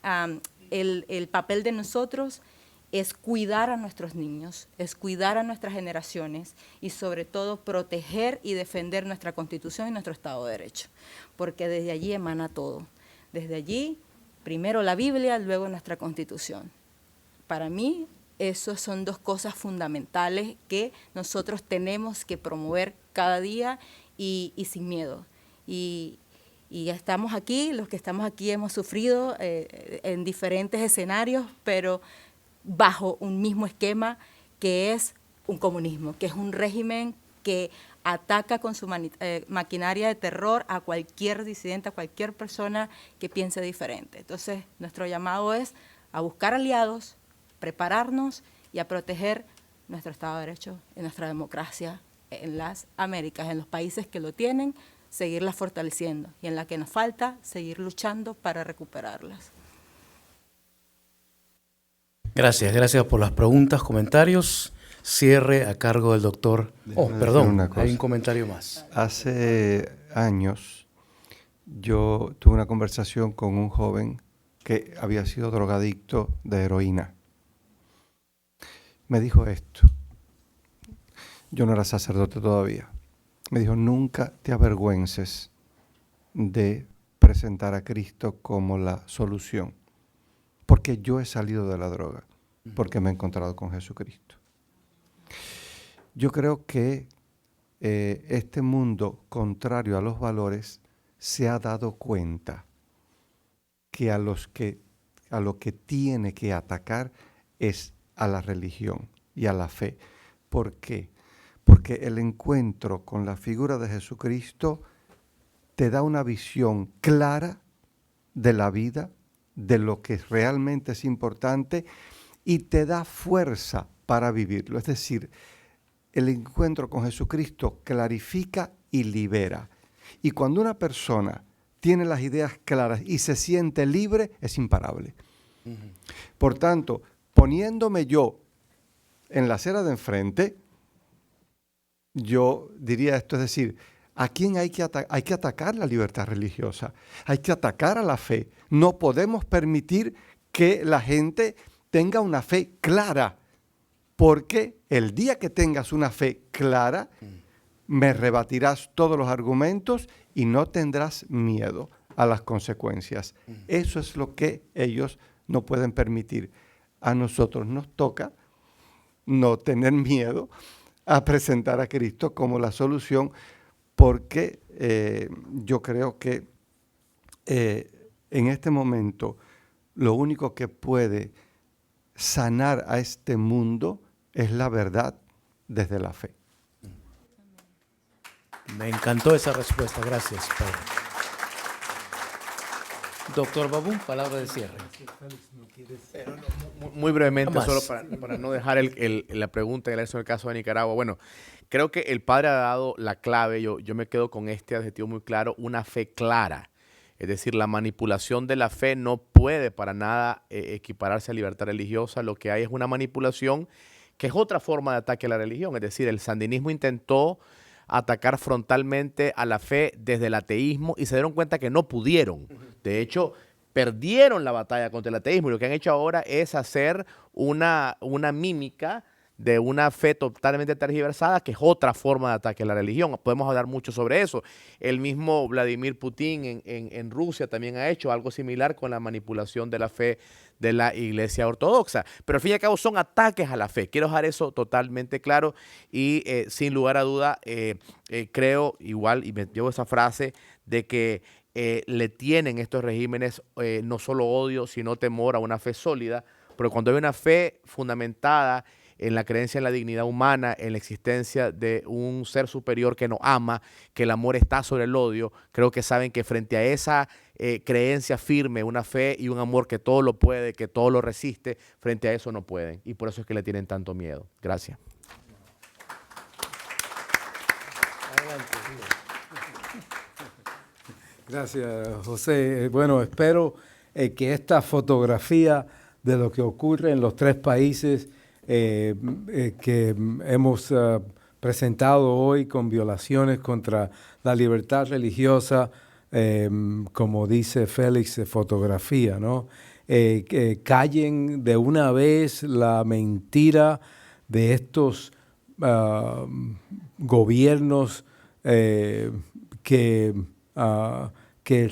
Speaker 5: el papel de nosotros es cuidar a nuestros niños, es cuidar a nuestras generaciones y sobre todo proteger y defender nuestra Constitución y nuestro Estado de Derecho, porque desde allí emana todo. Desde allí, primero la Biblia, luego nuestra Constitución. Para mí, esas son dos cosas fundamentales que nosotros tenemos que promover cada día y sin miedo. Y estamos aquí, los que estamos aquí hemos sufrido en diferentes escenarios, pero bajo un mismo esquema que es un comunismo, que es un régimen que ataca con su maquinaria de terror a cualquier disidente, a cualquier persona que piense diferente. Entonces, nuestro llamado es a buscar aliados, prepararnos y a proteger nuestro Estado de Derecho y nuestra democracia en las Américas, en los países que lo tienen, seguirlas fortaleciendo y en la que nos falta, seguir luchando para recuperarlas.
Speaker 1: Gracias por las preguntas, comentarios. Cierre a cargo del doctor. Perdón, hay un comentario más.
Speaker 3: Hace años yo tuve una conversación con un joven que había sido drogadicto de heroína. Me dijo esto. Yo no era sacerdote todavía. Me dijo, nunca te avergüences de presentar a Cristo como la solución. Porque yo he salido de la droga, porque me he encontrado con Jesucristo. Yo creo que este mundo contrario a los valores se ha dado cuenta que a lo que tiene que atacar es a la religión y a la fe. ¿Por qué? Porque el encuentro con la figura de Jesucristo te da una visión clara de la vida, de lo que realmente es importante y te da fuerza para vivirlo. Es decir, el encuentro con Jesucristo clarifica y libera. Y cuando una persona tiene las ideas claras y se siente libre, es imparable. Por tanto, poniéndome yo en la acera de enfrente, yo diría esto, es decir, ¿a quién hay que atacar la libertad religiosa? Hay que atacar a la fe. No podemos permitir que la gente tenga una fe clara, porque el día que tengas una fe clara, me rebatirás todos los argumentos y no tendrás miedo a las consecuencias. Eso es lo que ellos no pueden permitir. A nosotros nos toca no tener miedo a presentar a Cristo como la solución, porque yo creo que en este momento lo único que puede sanar a este mundo es la verdad desde la fe.
Speaker 1: Me encantó esa respuesta, gracias, padre. Doctor Babún, palabra de cierre.
Speaker 4: Muy brevemente,
Speaker 1: Más.
Speaker 4: solo para no dejar la pregunta en el caso de Nicaragua. Bueno, creo que el padre ha dado la clave, yo me quedo con este adjetivo muy claro, una fe clara. Es decir, la manipulación de la fe no puede para nada equipararse a libertad religiosa. Lo que hay es una manipulación que es otra forma de ataque a la religión. Es decir, el sandinismo intentó atacar frontalmente a la fe desde el ateísmo y se dieron cuenta que no pudieron. De hecho, perdieron la batalla contra el ateísmo y lo que han hecho ahora es hacer una mímica de una fe totalmente tergiversada, que es otra forma de ataque a la religión. Podemos hablar mucho sobre eso. El mismo Vladimir Putin en Rusia también ha hecho algo similar con la manipulación de la fe de la Iglesia Ortodoxa. Pero al fin y al cabo son ataques a la fe. Quiero dejar eso totalmente claro y sin lugar a duda creo igual, y me llevo esa frase, de que le tienen estos regímenes no solo odio, sino temor a una fe sólida, porque cuando hay una fe fundamentada en la creencia en la dignidad humana, en la existencia de un ser superior que nos ama, que el amor está sobre el odio, creo que saben que frente a esa creencia firme, una fe y un amor que todo lo puede, que todo lo resiste, frente a eso no pueden. Y por eso es que le tienen tanto miedo. Gracias.
Speaker 2: Gracias, José. Bueno, espero que esta fotografía de lo que ocurre en los tres países que hemos presentado hoy con violaciones contra la libertad religiosa, como dice Félix, de fotografía, ¿no? Que callen de una vez la mentira de estos gobiernos que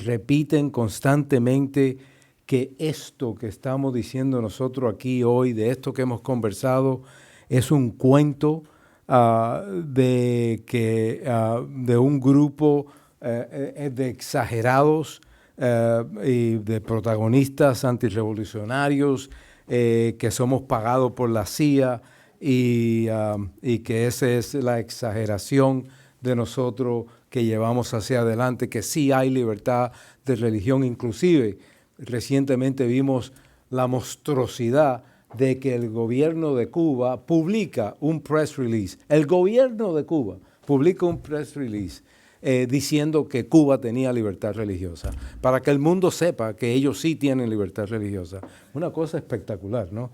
Speaker 2: repiten constantemente que esto que estamos diciendo nosotros aquí hoy, de esto que hemos conversado, es un cuento de un grupo de exagerados y de protagonistas antirrevolucionarios que somos pagados por la CIA y que esa es la exageración de nosotros que llevamos hacia adelante, que sí hay libertad de religión. Inclusive recientemente vimos la monstruosidad de que el gobierno de Cuba publica un press release. El gobierno de Cuba publica un press release diciendo que Cuba tenía libertad religiosa, para que el mundo sepa que ellos sí tienen libertad religiosa. Una cosa espectacular, ¿no?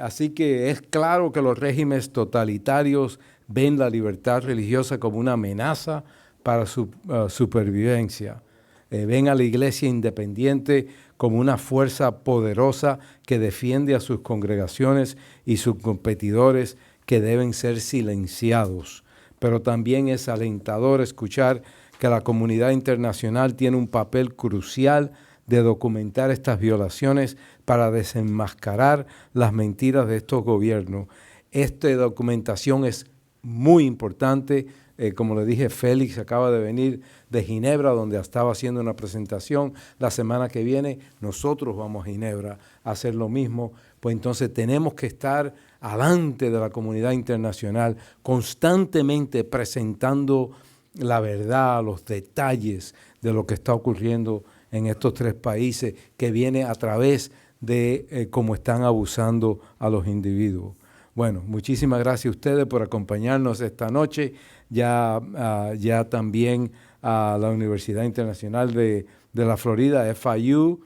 Speaker 2: Así que es claro que los regímenes totalitarios ven la libertad religiosa como una amenaza para su supervivencia. Ven a la iglesia independiente como una fuerza poderosa que defiende a sus congregaciones y sus competidores que deben ser silenciados. Pero también es alentador escuchar que la comunidad internacional tiene un papel crucial de documentar estas violaciones para desenmascarar las mentiras de estos gobiernos. Esta documentación es muy importante. Como le dije, Félix acaba de venir de Ginebra, donde estaba haciendo una presentación. La semana que viene nosotros vamos a Ginebra a hacer lo mismo. Pues entonces tenemos que estar adelante de la comunidad internacional, constantemente presentando la verdad, los detalles de lo que está ocurriendo en estos tres países, que viene a través de cómo están abusando a los individuos. Bueno, muchísimas gracias a ustedes por acompañarnos esta noche. Ya también a la Universidad Internacional de la Florida, FIU,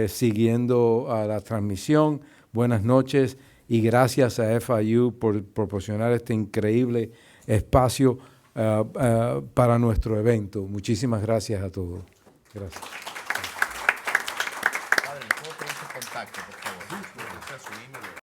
Speaker 2: siguiendo a la transmisión. Buenas noches y gracias a FIU por proporcionar este increíble espacio para nuestro evento. Muchísimas gracias a todos. Gracias.
Speaker 4: Padre, ¿cómo te hizo contacto, por favor?